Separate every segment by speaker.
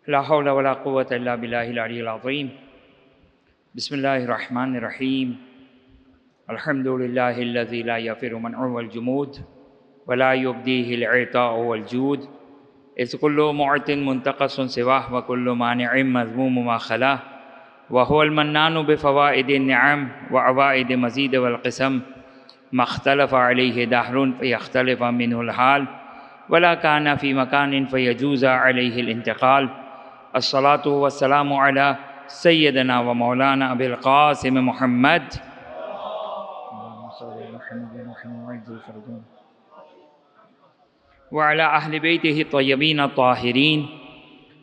Speaker 1: لا حول ولا قوة إلا بالله العلي العظيم. بسم الله الرحمن الرحيم. الحمد لله الذي لا يفر منعه والجمود ولا يبديه العطاء والجود، إذ كل معط منتقص سواه وكل مانع مذموم ما خلاه، وهو المنان بفوائد النعم وعوائد مزيد والقسم، ما اختلف عليه دهر فيختلف منه الحال، ولا كان في مكان فيجوز عليه الانتقال. الصلاة والسلام على سيدنا ومولانا أبي القاسم محمد وعلى أهل بيته الطيبين الطاهرين،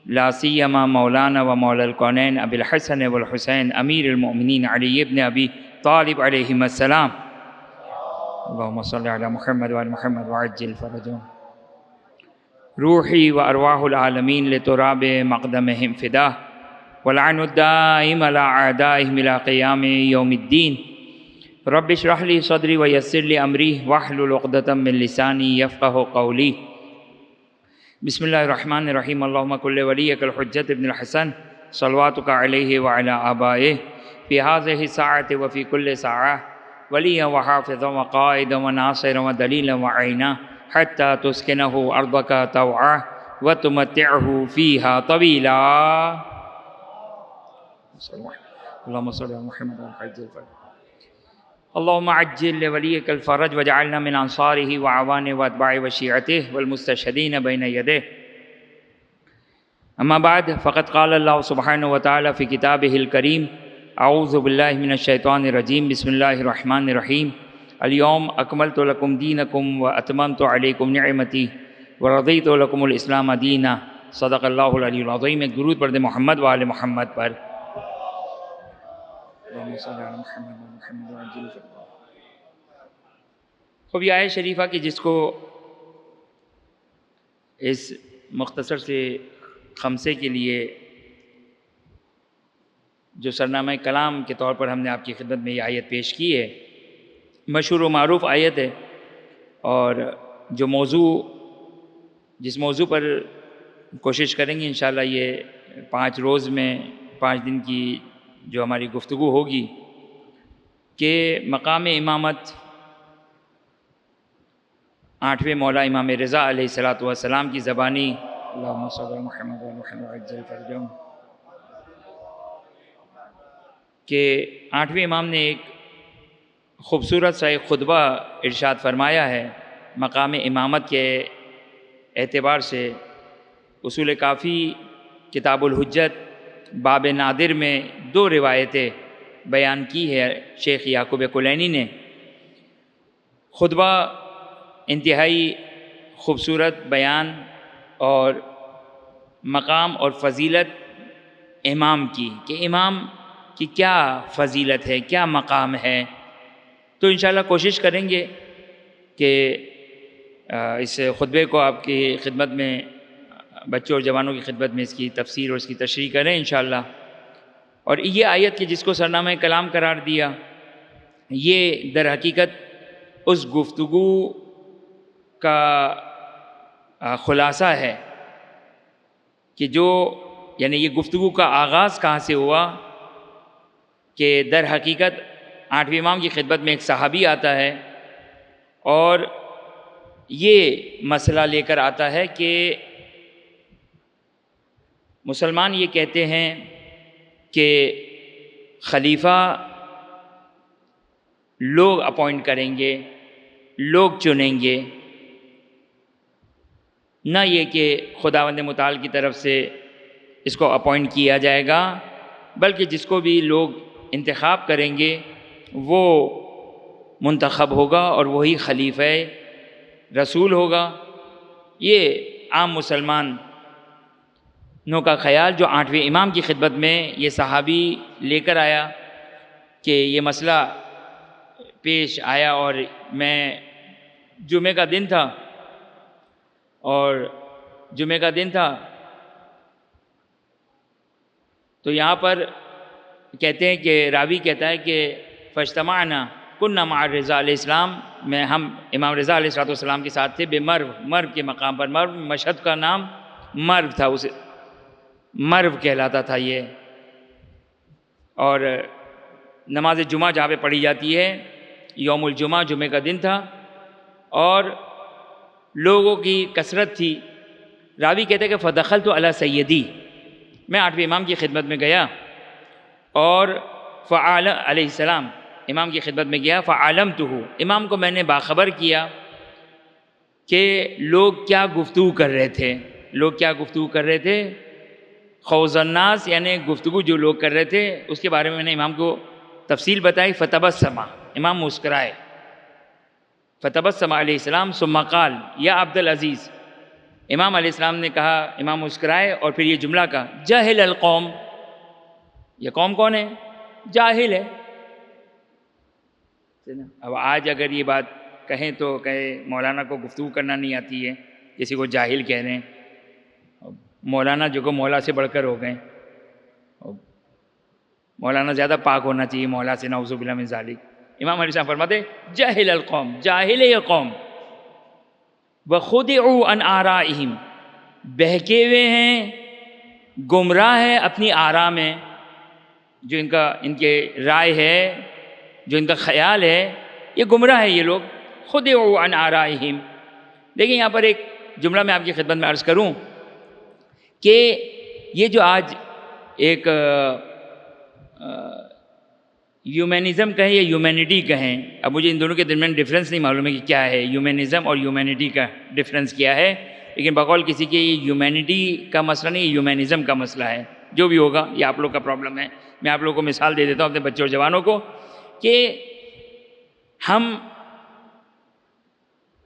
Speaker 1: لا سيما مولانا ومولى الكونين أبي الحسن والحسين أمير المؤمنين علي بن أبي طالب عليهما السلام. اللهم صل على محمد وعلى محمد وعجل فرجهم. روحي وأرواح العالمين لتراب مقدمهم فداه، والعن الدائم على أعدائهم إلى قيام يوم الدين. رب اشرح لي صدري ويسر لي أمري واحلل عقدة من لساني يفقه قولي. بسم الله الرحمن الرحيم. اللهم كن لوليك الحجة ابن الحسن صلواتك عليه وعلى آبائه في هذه الساعة وفي كل ساعة وليا وحافظا وقائدا وناصرا ودليلا وعينا، حتى تسكنه أرضك طوعا وتمتعه فيها طويلا. اللهم صل على محمد وعلى آله وصحبه. اللهم عجل لوليك الفرج واجعلنا من أنصاره وعوانه وأتباعه وشيعته والمستشهدين بين يديه. أما بعد، فقد قال الله سبحانه وتعالى في كتابه الكريم: أعوذ بالله من الشيطان الرجيم، بسم الله الرحمن الرحيم. اليوم أكملت لكم دينكم وأتممت عليكم نعمتي ورضيت لكم الإسلام دينا. صدق اللہ العلی العظیم. ایک درود پڑھ دیں محمد و آل محمد پر. خوب یہ آیت شریفہ کی جس کو اس مختصر سے خمسے کے لیے جو سرنامہ کلام کے طور پر ہم نے آپ کی خدمت میں یہ آیت پیش کی ہے، مشہور و معروف آیت ہے، اور جو جس موضوع پر کوشش کریں گے انشاءاللہ یہ 5 روز میں 5 دن کی جو ہماری گفتگو ہوگی کہ مقام امامت 8ویں مولا امام رضا علیہ السلام کی زبانی اللہم صل علی محمد و محمد وعجل فرجهم کہ 8ویں امام نے ایک خوبصورت سا ایک خطبہ ارشاد فرمایا ہے مقام امامت کے اعتبار سے. اصول کافی کتاب الحجت باب نادر میں 2 روایتیں بیان کی ہے شیخ یعقوب کلینی نے. خطبہ انتہائی خوبصورت بیان اور مقام اور فضیلت امام کی، کہ امام کی کیا فضیلت ہے، کیا مقام ہے. تو انشاءاللہ کوشش کریں گے کہ اس خطبے کو آپ کی خدمت میں، بچوں اور جوانوں کی خدمت میں اس کی تفسیر اور اس کی تشریح کریں انشاءاللہ. اور یہ آیت کی جس کو سرنامہ کلام قرار دیا، یہ در حقیقت اس گفتگو کا خلاصہ ہے کہ یعنی یہ گفتگو کا آغاز کہاں سے ہوا کہ در حقیقت 8ویں امام کی خدمت میں ایک صحابی آتا ہے اور یہ مسئلہ لے کر آتا ہے کہ مسلمان یہ کہتے ہیں کہ خلیفہ لوگ اپوائنٹ کریں گے، لوگ چنیں گے، نہ یہ کہ خداوند متعال کی طرف سے اس کو اپوائنٹ کیا جائے گا، بلکہ جس کو بھی لوگ انتخاب کریں گے وہ منتخب ہوگا اور وہی خلیفہ رسول ہوگا. یہ عام مسلمانوں کا خیال جو 8ویں امام کی خدمت میں یہ صحابی لے کر آیا کہ یہ مسئلہ پیش آیا. اور میں جمعہ کا دن تھا تو یہاں پر کہتے ہیں کہ راوی کہتا ہے کہ فاجتمعنا کننا مع رضا علیہ السلام، میں ہم امام رضا علیہ السلام کے ساتھ تھے، بے مرو کے مقام پر. مرو مشہد کا نام مرو تھا. مرو کہلاتا تھا یہ. اور نماز جمعہ جہاں پہ پڑھی جاتی ہے یوم الجمعہ، جمعے کا دن تھا اور لوگوں کی کثرت تھی. راوی کہتے کہ فدخلت علی سیدی، میں 8ویں امام کی خدمت میں گیا اور فعال علیہ السلام امام کی خدمت میں گیا. فعلمتہ، امام کو میں نے باخبر کیا کہ لوگ کیا گفتگو کر رہے تھے. لوگ کیا گفتگو کر رہے تھے؟ خوض الناس، یعنی گفتگو جو لوگ کر رہے تھے اس کے بارے میں میں نے امام کو تفصیل بتائی. فتبسم، امام مسکرائے. فتبسم علیہ السلام ثم قال یا عبد العزیز، امام علیہ السلام نے کہا، امام مسکرائے اور پھر یہ جملہ کہا جاہل القوم، یہ قوم کون ہے؟ جاہل ہے. اب آج اگر یہ بات کہیں تو کہے مولانا کو گفتگو کرنا نہیں آتی ہے، کسی کو جاہل کہہ رہے ہیں. مولانا جو کہ مولا سے بڑھ کر ہو گئے. مولانا زیادہ پاک ہونا چاہیے مولا سے، نعوذ باللہ من ذالک. امام علیہ السلام فرماتے جاہل القوم، جاہل ہے یہ قوم. وَخُدِعُوا عَنْ آرَائِهِمْ، بہکے ہوئے ہیں، گمراہ ہے اپنی آراء میں، جو ان کے رائے ہے، جو ان کا خیال ہے، یہ گمراہ ہے یہ لوگ. خُدِعُوا عَنْ آرَائِهِمْ. دیکھیں یہاں پر ایک جملہ میں آپ کی خدمت میں عرض کروں کہ یہ جو آج ایک ہیومنزم کہیں یا ہیومینٹی کہیں، اب مجھے ان دونوں کے درمیان ڈفرینس نہیں معلوم ہے کہ کیا ہے ہیومنزم اور ہیومینٹی کا ڈفرینس کیا ہے، لیکن بقول کسی کے یہ ہیومینٹی کا مسئلہ نہیں، یہ ہیومنزم کا مسئلہ ہے. جو بھی ہوگا یہ آپ لوگ کا پرابلم ہے. میں آپ لوگوں کو مثال دے دیتا ہوں اپنے بچوں اور جوانوں کو کہ ہم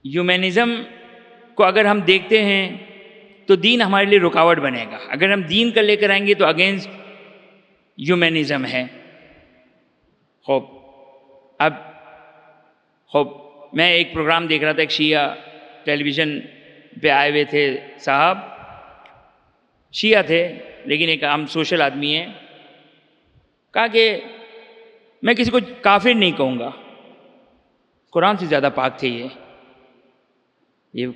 Speaker 1: ہیومنزم کو اگر ہم دیکھتے ہیں تو دین ہمارے لیے رکاوٹ بنے گا. اگر ہم دین کا لے کر آئیں گے تو اگینسٹ ہیومنزم ہے. میں ایک پروگرام دیکھ رہا تھا، ایک شیعہ ٹیلی ویژن پہ آئے ہوئے تھے صاحب، شیعہ تھے لیکن ایک عام سوشل آدمی ہے. کہا کہ میں کسی کو کافر نہیں کہوں گا، قرآن سے زیادہ پاک تھے یہ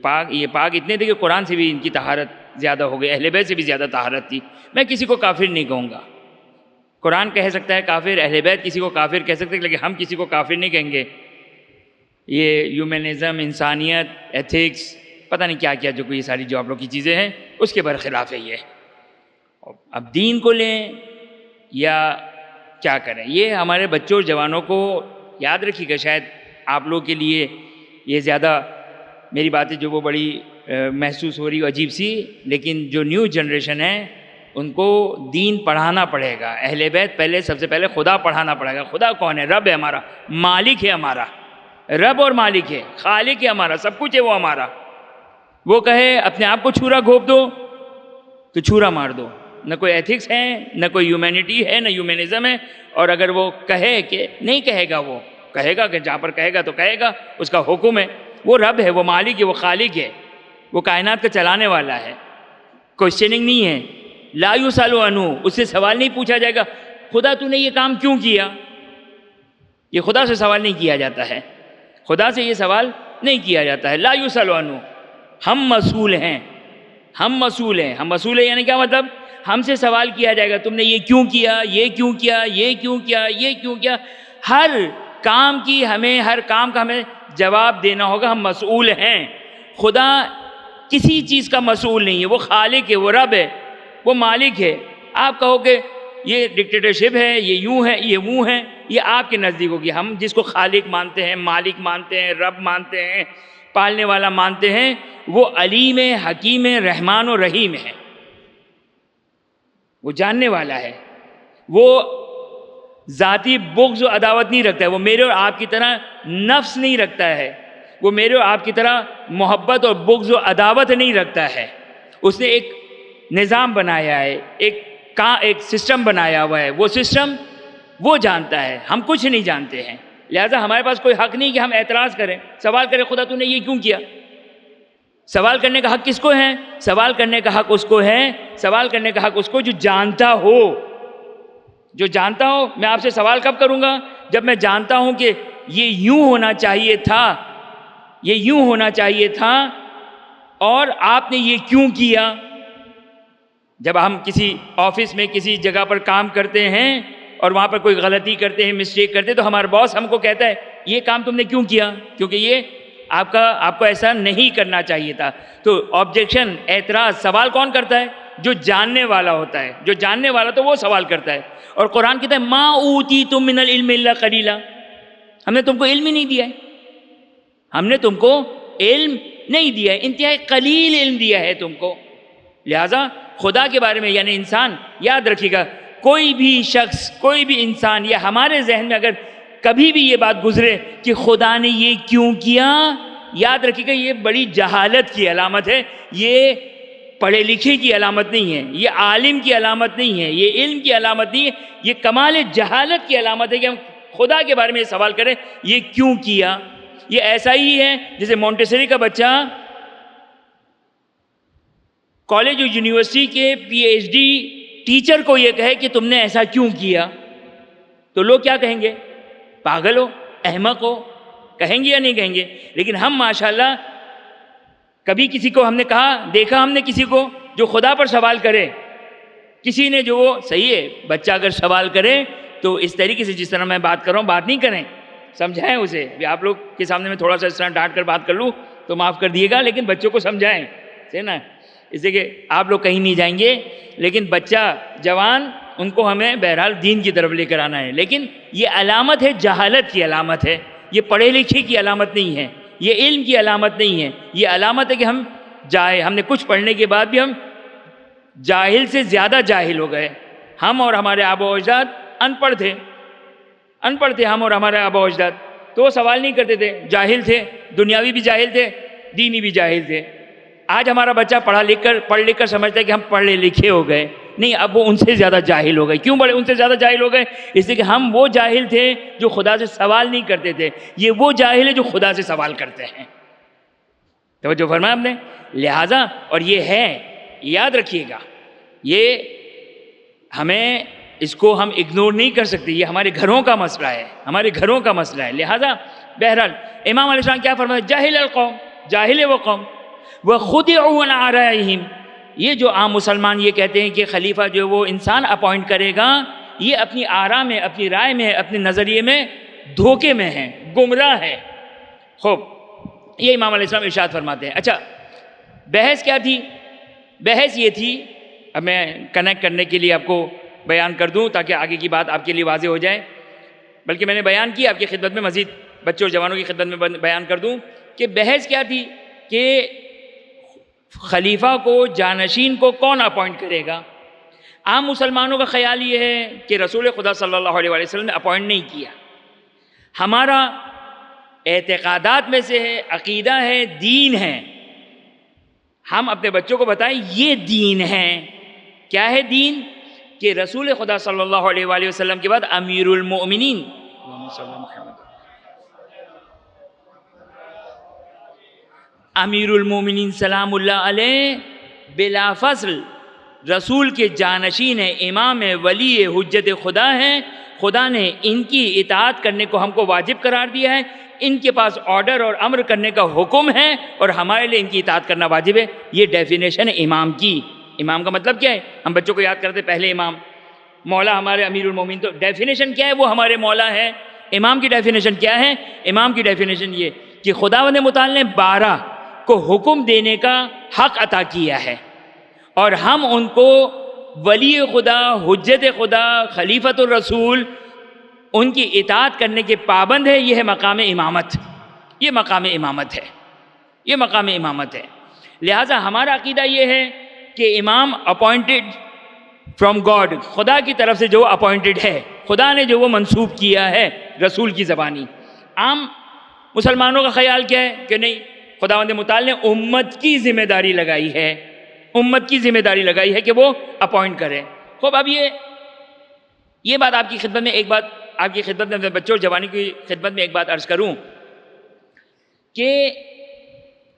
Speaker 1: پاک اتنے تھے کہ قرآن سے بھی ان کی طہارت زیادہ ہو گئی، اہل بیت سے بھی زیادہ طہارت تھی. میں کسی کو کافر نہیں کہوں گا. قرآن کہہ سکتا ہے کافر، اہل بیت کسی کو کافر کہہ سکتے ہیں، لیکن ہم کسی کو کافر نہیں کہیں گے. یہ ہیومنزم، انسانیت، ایتھکس، پتہ نہیں کیا کیا جو کوئی ساری جو آپ لوگ کی چیزیں ہیں اس کے برخلاف ہے یہ. اب دین کو لیں یا کیا کریں، یہ ہمارے بچوں اور جوانوں کو یاد رکھیے گا. شاید آپ لوگ کے لیے یہ زیادہ میری باتیں جو وہ بڑی محسوس ہو رہی عجیب سی، لیکن جو نیو جنریشن ہے ان کو دین پڑھانا پڑے گا. اہل بیت پہلے، سب سے پہلے خدا پڑھانا پڑے گا. خدا کون ہے؟ رب ہے ہمارا، مالک ہے ہمارا، رب اور مالک ہے، خالق ہے ہمارا، سب کچھ ہے وہ ہمارا. وہ کہے اپنے آپ کو چھورا گھونپ دو تو چھورا مار دو. نہ کوئی ایتھکس ہے، نہ کوئی ہیومینٹی ہے، نہ ہیومنزم ہے. اور اگر وہ کہے کہ نہیں کہے گا، وہ کہے گا کہ جہاں پر کہے گا تو کہے گا، اس کا حکم ہے. وہ رب ہے، وہ مالک ہے، وہ خالق ہے، وہ کائنات کا چلانے والا ہے. کوشچننگ نہیں ہے. لا یسأل عنہ، اس سے سوال نہیں پوچھا جائے گا خدا تو نے یہ کام کیوں کیا. یہ خدا سے سوال نہیں کیا جاتا ہے، خدا سے یہ سوال نہیں کیا جاتا ہے. لا یسأل عنہ. ہم مسئول ہیں، ہم مسئول ہیں. ہم مسئول ہیں یعنی کیا مطلب؟ ہم سے سوال کیا جائے گا تم نے یہ کیوں کیا، یہ کیوں کیا، یہ کیوں کیا، یہ کیوں کیا. ہر کام کا ہمیں جواب دینا ہوگا. ہم مسئول ہیں. خدا کسی چیز کا مسئول نہیں ہے. وہ خالق ہے، وہ رب ہے، وہ مالک ہے. آپ کہو کہ یہ ڈکٹیٹرشپ ہے، یہ یوں ہے، یہ وہ ہے، یہ آپ کے نزدیک ہوگی. ہم جس کو خالق مانتے ہیں، مالک مانتے ہیں، رب مانتے ہیں، پالنے والا مانتے ہیں، وہ علیم ہے، حکیم ہے، رحمان و رحیم ہے. وہ جاننے والا ہے. وہ ذاتی بغض و عداوت نہیں رکھتا ہے. وہ میرے اور آپ کی طرح نفس نہیں رکھتا ہے. وہ میرے اور آپ کی طرح محبت اور بغض و عداوت نہیں رکھتا ہے. اس نے ایک نظام بنایا ہے، ایک سسٹم بنایا ہوا ہے. وہ سسٹم وہ جانتا ہے، ہم کچھ نہیں جانتے ہیں. لہٰذا ہمارے پاس کوئی حق نہیں کہ ہم اعتراض کریں، سوال کریں خدا تو نے یہ کیوں کیا. سوال کرنے کا حق کس کو ہے؟ سوال کرنے کا حق اس کو ہے، سوال کرنے کا حق اس کو جو جانتا ہو. جو جانتا ہو. میں آپ سے سوال کب کروں گا؟ جب میں جانتا ہوں کہ یہ یوں ہونا چاہیے تھا، یہ یوں ہونا چاہیے تھا، اور آپ نے یہ کیوں کیا. جب ہم کسی آفس میں کسی جگہ پر کام کرتے ہیں اور وہاں پر کوئی غلطی کرتے ہیں، مسٹیک کرتے ہیں، تو ہمارا باس ہم کو کہتا ہے یہ کام تم نے کیوں کیا، کیونکہ یہ آپ کو ایسا نہیں کرنا چاہیے تھا. تو آبجیکشن، اعتراض، سوال کون کرتا ہے؟ جو جاننے والا ہوتا ہے. جو جاننے والا تو وہ سوال کرتا ہے. اور قرآن کہتا ہے ما اوتیتم من العلم الا قلیلا، ہم نے تم کو علم ہی نہیں دیا ہے، ہم نے تم کو علم نہیں دیا ہے، انتہائی قلیل علم دیا ہے تم کو. لہذا خدا کے بارے میں یعنی انسان، یاد رکھیے گا، کوئی بھی شخص، کوئی بھی انسان، یا ہمارے ذہن میں اگر کبھی بھی یہ بات گزرے کہ خدا نے یہ کیوں کیا، یاد رکھیے گا یہ بڑی جہالت کی علامت ہے. یہ پڑھے لکھے کی علامت نہیں ہے، یہ عالم کی علامت نہیں ہے، یہ علم کی علامت نہیں ہے، یہ کمال جہالت کی علامت ہے کہ ہم خدا کے بارے میں یہ سوال کریں یہ کیوں کیا. یہ ایسا ہی ہے جیسے مونٹیسری کا بچہ کالج اور یونیورسٹی کے پی ایچ ڈی ٹیچر کو یہ کہے کہ تم نے ایسا کیوں کیا، تو لوگ کیا کہیں گے؟ پاگل ہو، احمق ہو، کہیں گے یا نہیں کہیں گے؟ لیکن ہم ماشاءاللہ کبھی کسی کو ہم نے کہا، دیکھا ہم نے کسی کو جو خدا پر سوال کرے؟ کسی نے جو وہ صحیح ہے، بچہ اگر سوال کرے تو اس طریقے سے جس طرح میں بات کر رہا ہوں بات نہیں کریں، سمجھائیں اسے. آپ لوگ کے سامنے میں تھوڑا سا اس طرح ڈانٹ کر بات کر لوں تو معاف کر دیے گا، لیکن بچوں کو سمجھائیں، ہے نا. اس لیے کہ آپ لوگ کہیں نہیں جائیں گے، لیکن بچہ جوان ان کو ہمیں بہرحال دین کی طرف لے کر آنا ہے. لیکن یہ علامت ہے، جہالت کی علامت ہے، یہ پڑھے لکھے کی علامت نہیں ہے، یہ علم کی علامت نہیں ہے. یہ علامت ہے کہ ہم نے کچھ پڑھنے کے بعد بھی ہم جاہل سے زیادہ جاہل ہو گئے. ہم اور ہمارے آبا و اجداد ان پڑھ تھے ہم اور ہمارے آبا و اجداد، تو وہ سوال نہیں کرتے تھے، جاہل تھے، دنیاوی بھی جاہل تھے، دینی بھی جاہل تھے. آج ہمارا بچہ پڑھ لکھ کر سمجھتا ہے کہ ہم پڑھے لکھے ہو گئے. نہیں، اب وہ ان سے زیادہ جاہل ہو گئے. کیوں ان سے زیادہ جاہل ہو گئے؟ اس لیے کہ ہم وہ جاہل تھے جو خدا سے سوال نہیں کرتے تھے، یہ وہ جاہل ہے جو خدا سے سوال کرتے ہیں. توجہ فرمایا آپ نے؟ لہٰذا اور یہ ہے، یاد رکھیے گا، یہ ہمیں اس کو ہم اگنور نہیں کر سکتے. یہ ہمارے گھروں کا مسئلہ ہے، ہمارے گھروں کا مسئلہ ہے. لہٰذا بہرحال امام علیہ السلام کیا فرمایا؟ جاہل القوم، جاہل ہے وہ قوم، وَخُدِعُوا عَنْ آرَائِهِمْ. یہ جو عام مسلمان یہ کہتے ہیں کہ خلیفہ جو وہ انسان اپوائنٹ کرے گا، یہ اپنی آراء میں، اپنی رائے میں، اپنے نظریے میں دھوکے میں ہیں، گمراہ ہے. خوب، یہ امام علیہ السلام ارشاد فرماتے ہیں. اچھا، بحث کیا تھی؟ بحث یہ تھی، اب میں کنیکٹ کرنے کے لیے آپ کو بیان کر دوں تاکہ آگے کی بات آپ کے لیے واضح ہو جائے. بلکہ میں نے بیان کی، آپ کی خدمت میں مزید بچوں اور جوانوں کی خدمت میں بیان کر دوں کہ بحث کیا تھی کہ خلیفہ کو، جانشین کو کون اپوائنٹ کرے گا. عام مسلمانوں کا خیال یہ ہے کہ رسول خدا صلی اللہ علیہ وسلم نے اپوائنٹ نہیں کیا. ہمارا اعتقادات میں سے ہے، عقیدہ ہے، دین ہے. ہم اپنے بچوں کو بتائیں یہ دین ہے. کیا ہے دین؟ کہ رسول خدا صلی اللہ علیہ وآلہ وسلم کے بعد امیر المؤمنین امیر المومنین سلام اللہ علیہ بلا فصل رسول کے جانشین ہیں، امام ولی حجت خدا ہیں. خدا نے ان کی اطاعت کرنے کو ہم کو واجب قرار دیا ہے، ان کے پاس آرڈر اور امر کرنے کا حکم ہے اور ہمارے لیے ان کی اطاعت کرنا واجب ہے. یہ ڈیفینیشن ہے امام کی. امام کا مطلب کیا ہے؟ ہم بچوں کو یاد کرتے پہلے امام، مولا ہمارے امیر المومنین. تو ڈیفینیشن کیا ہے؟ وہ ہمارے مولا ہے. امام کی ڈیفینیشن کیا ہے؟ امام کی ڈیفینیشن یہ کہ خداوند متعال نے 12 کو حکم دینے کا حق عطا کیا ہے اور ہم ان کو ولی خدا، حجت خدا، خلیفۃ الرسول، ان کی اطاعت کرنے کے پابند ہے. یہ ہے مقام امامت. یہ مقام امامت ہے. یہ مقام امامت ہے. لہٰذا ہمارا عقیدہ یہ ہے کہ امام اپوائنٹڈ فرام گاڈ، خدا کی طرف سے جو اپوائنٹڈ ہے، خدا نے جو وہ منسوب کیا ہے رسول کی زبانی. عام مسلمانوں کا خیال کیا ہے کہ نہیں، خداوند متعال نے امت کی ذمہ داری لگائی ہے، امت کی ذمہ داری لگائی ہے کہ وہ اپوائنٹ کرے. خوب، اب یہ بات آپ کی خدمت میں، ایک بات آپ کی خدمت میں، بچوں اور جوانی کی خدمت میں ایک بات عرض کروں کہ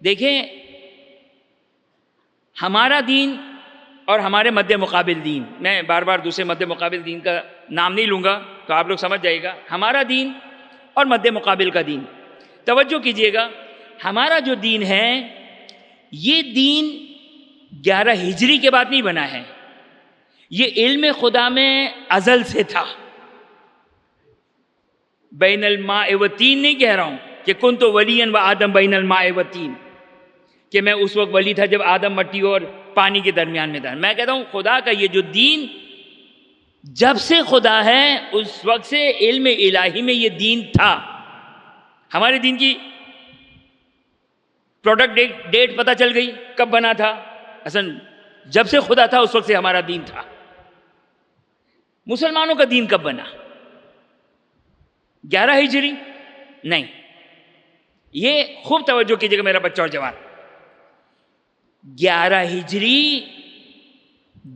Speaker 1: دیکھیں، ہمارا دین اور ہمارے مد مقابل دین، میں بار بار دوسرے مد مقابل دین کا نام نہیں لوں گا تو آپ لوگ سمجھ جائے گا. ہمارا دین اور مد مقابل کا دین، توجہ کیجئے گا، ہمارا جو دین ہے یہ دین 11 ہجری کے بعد نہیں بنا ہے، یہ علم خدا میں ازل سے تھا. بین الماء و تین نہیں کہہ رہا ہوں کہ کنت ولیا و آدم بین الماء و تین، کہ میں اس وقت ولی تھا جب آدم مٹی اور پانی کے درمیان میں تھا. میں کہتا ہوں خدا کا یہ جو دین جب سے خدا ہے اس وقت سے علم الہی میں یہ دین تھا. ہمارے دین کی پروڈکٹ ڈیٹ پتہ چل گئی کب بنا تھا؟ اصل جب سے خدا تھا اس وقت سے ہمارا دین تھا. مسلمانوں کا دین کب بنا؟ 11 ہجری؟ نہیں. یہ خوب توجہ کیجیے گا میرا بچہ اور جوان. 11 ہجری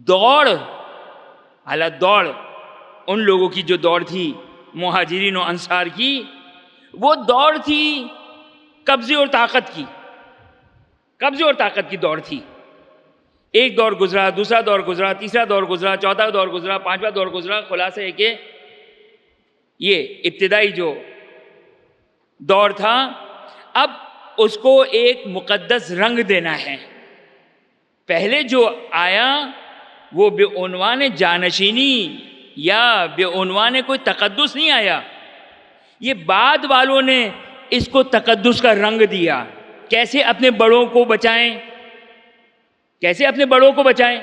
Speaker 1: دوڑ، حالات دوڑ ان لوگوں کی جو دوڑ تھی مہاجرین و انصار کی، وہ دوڑ تھی قبضے اور طاقت کی. قبضے اور طاقت کی دوڑ تھی. ایک دور گزرا، دوسرا دور گزرا، تیسرا دور گزرا، چوتھا دور گزرا، پانچواں دور گزرا. خلاصہ ہے کہ یہ ابتدائی جو دور تھا اب اس کو ایک مقدس رنگ دینا ہے. پہلے جو آیا وہ بے عنوان جانشینی یا بے عنوان کوئی تقدس نہیں آیا. یہ بعد والوں نے اس کو تقدس کا رنگ دیا. کیسے اپنے بڑوں کو بچائیں، کیسے اپنے بڑوں کو بچائیں.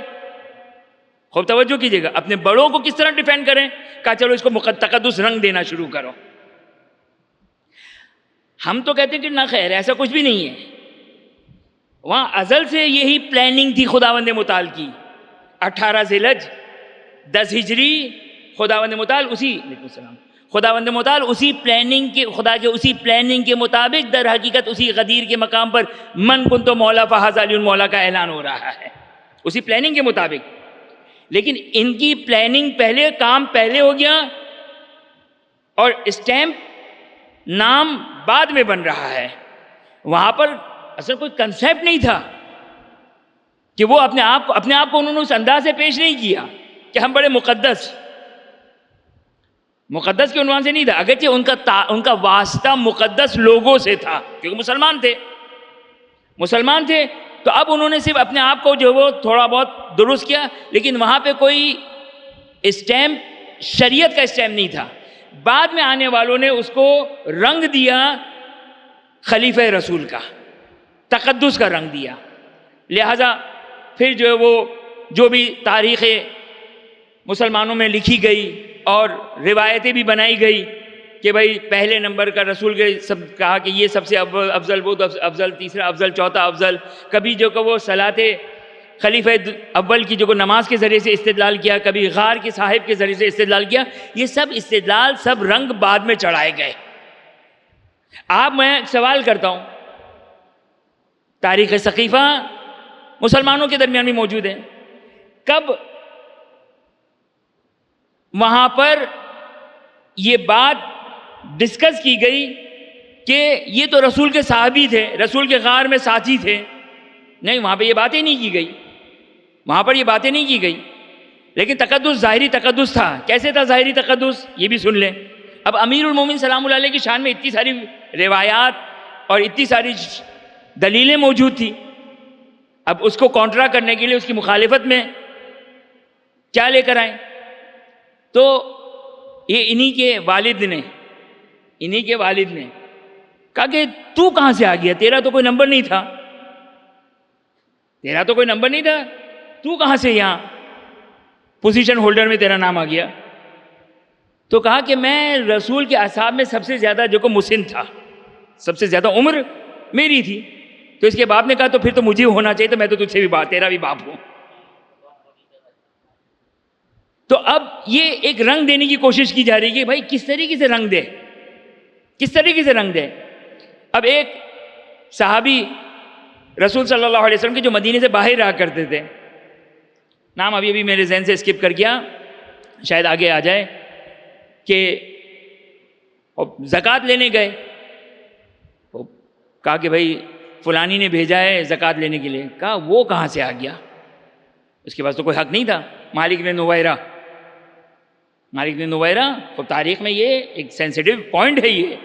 Speaker 1: خوب توجہ کیجیے گا. اپنے بڑوں کو کس طرح ڈیفینڈ کریں؟ کہا چلو اس کو تقدس رنگ دینا شروع کرو. ہم تو کہتے ہیں کہ نہ خیر ایسا کچھ بھی نہیں ہے. وہاں ازل سے یہی پلاننگ تھی خداوند متعال کی. 18 ذی الحج 10 ہجری خداوند متعال خداوند متعال اسی پلاننگ کے خدا کے اسی پلاننگ کے مطابق در حقیقت اسی غدیر کے مقام پر من کنت مولا فہذا علی مولا کا اعلان ہو رہا ہے اسی پلاننگ کے مطابق. لیکن ان کی پلاننگ پہلے، کام پہلے ہو گیا اور اسٹیمپ نام بعد میں بن رہا ہے. وہاں پر اصل کوئی کنسیپٹ نہیں تھا کہ وہ اپنے آپ کو انہوں نے اس انداز سے پیش نہیں کیا کہ ہم بڑے مقدس کے عنوان سے نہیں تھا. اگرچہ ان کا واسطہ مقدس لوگوں سے تھا کیونکہ مسلمان تھے تو اب انہوں نے صرف اپنے آپ کو جو وہ تھوڑا بہت درست کیا، لیکن وہاں پہ کوئی اسٹیمپ شریعت کا اسٹیمپ نہیں تھا. بعد میں آنے والوں نے اس کو رنگ دیا خلیفہ رسول کا، تقدس کا رنگ دیا. لہذا پھر جو ہے وہ جو بھی تاریخ مسلمانوں میں لکھی گئی اور روایتیں بھی بنائی گئی کہ بھائی پہلے نمبر کا رسول کے سب کہا کہ یہ سب سے افضل، وہ افضل، تیسرا افضل، چوتھا افضل. کبھی جو کہ وہ صلاۃ خلیفہ اول کی جو نماز کے ذریعے سے استدلال کیا، کبھی غار کے صاحب کے ذریعے سے استدلال کیا. یہ سب استدلال سب رنگ بعد میں چڑھائے گئے. میں سوال کرتا ہوں، تاریخ ثقیفہ مسلمانوں کے درمیان بھی موجود ہے. کب وہاں پر یہ بات ڈسکس کی گئی کہ یہ تو رسول کے صحابی تھے، رسول کے غار میں ساتھی تھے؟ نہیں، وہاں پہ یہ باتیں نہیں کی گئی. وہاں پر یہ باتیں نہیں کی گئی. لیکن تقدس ظاہری تقدس تھا. کیسے تھا ظاہری تقدس؟ یہ بھی سن لیں. اب امیر المومنین سلام اللہ علیہ کی شان میں اتنی ساری روایات اور اتنی ساری دلیلیں موجود تھی. اب اس کو کانٹرا کرنے کے لیے اس کی مخالفت میں کیا لے کر آئیں؟ تو یہ انہی کے والد نے کہا کہ تو کہاں سے آ گیا؟ تیرا تو کوئی نمبر نہیں تھا، تو کہاں سے یہاں پوزیشن ہولڈر میں تیرا نام آ گیا؟ تو کہا کہ میں رسول کے اصحاب میں سب سے زیادہ جو کو مسن تھا، سب سے زیادہ عمر میری تھی. تو اس کے باپ نے کہا تو پھر تو مجھے ہونا چاہیے، تو میں تو تجھ سے بھی تیرا بھی باپ ہوں. تو اب یہ ایک رنگ دینے کی کوشش کی جا رہی ہے کہ بھائی کس طریقے سے رنگ دے. اب ایک صحابی رسول صلی اللہ علیہ وسلم کے جو مدینے سے باہر رہا کرتے تھے، نام ابھی میرے ذہن سے اسکپ کر گیا، شاید آگے آ جائے، کہ زکوٰۃ لینے گئے. کہا کہ بھائی فلانی نے بھیجا ہے زکوٰۃ لینے کے لیے. کہا وہ کہاں سے آ گیا؟ اس کے پاس تو کوئی حق نہیں تھا. مالک بن نویرہ تو تاریخ میں یہ ایک سینسیٹیو پوائنٹ ہے. یہ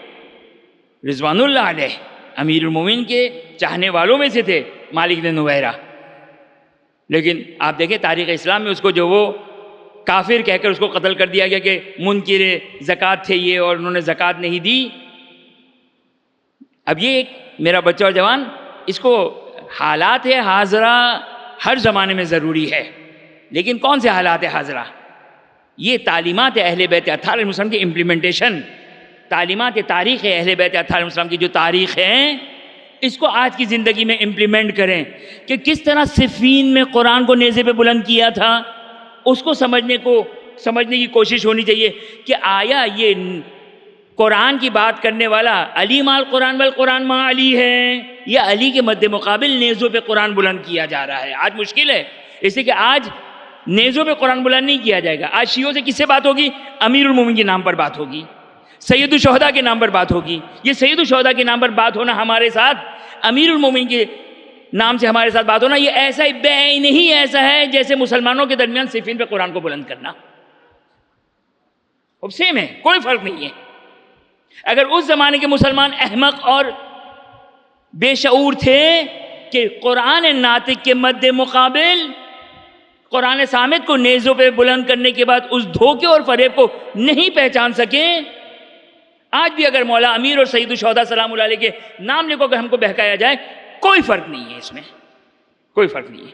Speaker 1: رضوان اللہ علیہ امیر المومنین کے چاہنے والوں میں سے تھے مالک بن نویرہ. لیکن آپ دیکھیں تاریخ اسلام میں اس کو جو وہ کافر کہہ کر اس کو قتل کر دیا گیا کہ منکر زکوٰۃ تھے یہ اور انہوں نے زکوٰۃ نہیں دی. اب یہ ایک میرا بچہ اور جوان، اس کو حالات حاضرہ ہر زمانے میں ضروری ہے، لیکن کون سے حالات حاضرہ؟ یہ تعلیمات اہل بیت اطہار علیہ السلام کی امپلیمنٹیشن، تعلیمات تاریخ اہل بیت اطہار علیہ السلام کی جو تاریخ ہے، اس کو آج کی زندگی میں امپلیمنٹ کریں کہ کس طرح صفین میں قرآن کو نیزے پہ بلند کیا تھا. اس کو سمجھنے کی کوشش ہونی چاہیے کہ آیا یہ قرآن کی بات کرنے والا علی مال قرآن والقرآن مع علی ہے، یا علی کے مد مقابل نیزوں پہ قرآن بلند کیا جا رہا ہے. آج مشکل ہے، اس لیے کہ آج نیزوں پہ قرآن بلند نہیں کیا جائے گا. آج شیعوں سے کس سے بات ہوگی؟ امیر المومنین کے نام پر بات ہوگی، سید الشہداء کے نام پر بات ہوگی. یہ سید الشہداء کے نام پر بات ہونا ہمارے ساتھ، امیر المومنین کے نام سے ہمارے ساتھ بات ہونا، یہ ایسا ہی بے نہیں ایسا ہے جیسے مسلمانوں کے درمیان صفین پہ قرآن کو بلند کرنا. اب سیم ہے، کوئی فرق نہیں ہے. اگر اس زمانے کے مسلمان احمق اور بے شعور تھے کہ قرآن ناطق کے مد مقابل قرآن صامت کو نیزوں پہ بلند کرنے کے بعد اس دھوکے اور فریب کو نہیں پہچان سکے، آج بھی اگر مولا امیر اور سید الشہداء سلام اللہ علیہ کے نام لے کر ہم کو بہکایا جائے، کوئی فرق نہیں ہے، اس میں کوئی فرق نہیں ہے.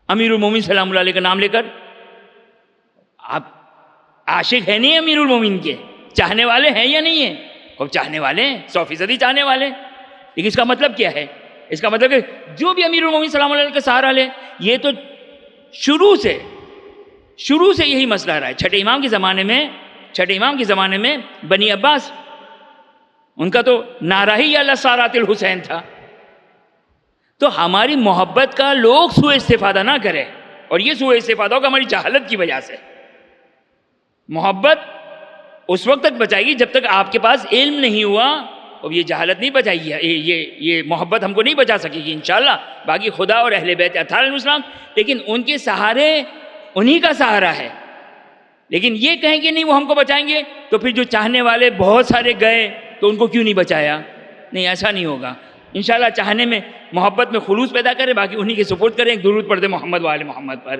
Speaker 1: امیر المومنین سلام اللہ علیہ کا نام لے کر آپ عاشق ہے نہیں امیر المومنین کے، چاہنے والے ہیں یا نہیں ہیں؟ اور چاہنے والے ہیں، 100% چاہنے والے. لیکن اس کا مطلب کیا ہے؟ اس کا مطلب کہ جو بھی امیر المومنین سلام اللہ علیہ کا سہارا لے، یہ تو شروع سے یہی مسئلہ رہا ہے. چھٹے امام کے زمانے میں بنی عباس، ان کا تو نعرہ ہی یا لسارات الحسین تھا. تو ہماری محبت کا لوگ سوء استفادہ نہ کرے، اور یہ سوء استفادہ ہوگا ہماری جہالت کی وجہ سے. محبت اس وقت تک بچائے گی جب تک آپ کے پاس علم نہیں ہوا، اور یہ جہالت نہیں بچائے گی، یہ محبت ہم کو نہیں بچا سکے گی انشاءاللہ. باقی خدا اور اہل بیت اطہار علیہ السلام، لیکن ان کے سہارے انہی کا سہارا ہے. لیکن یہ کہیں گے نہیں وہ ہم کو بچائیں گے، تو پھر جو چاہنے والے بہت سارے گئے تو ان کو کیوں نہیں بچایا؟ نہیں، ایسا نہیں ہوگا. انشاءاللہ چاہنے میں، محبت میں خلوص پیدا کریں، باقی انہی کے سپورٹ کریں. ایک درود پڑھ دیں محمد و آل محمد پر.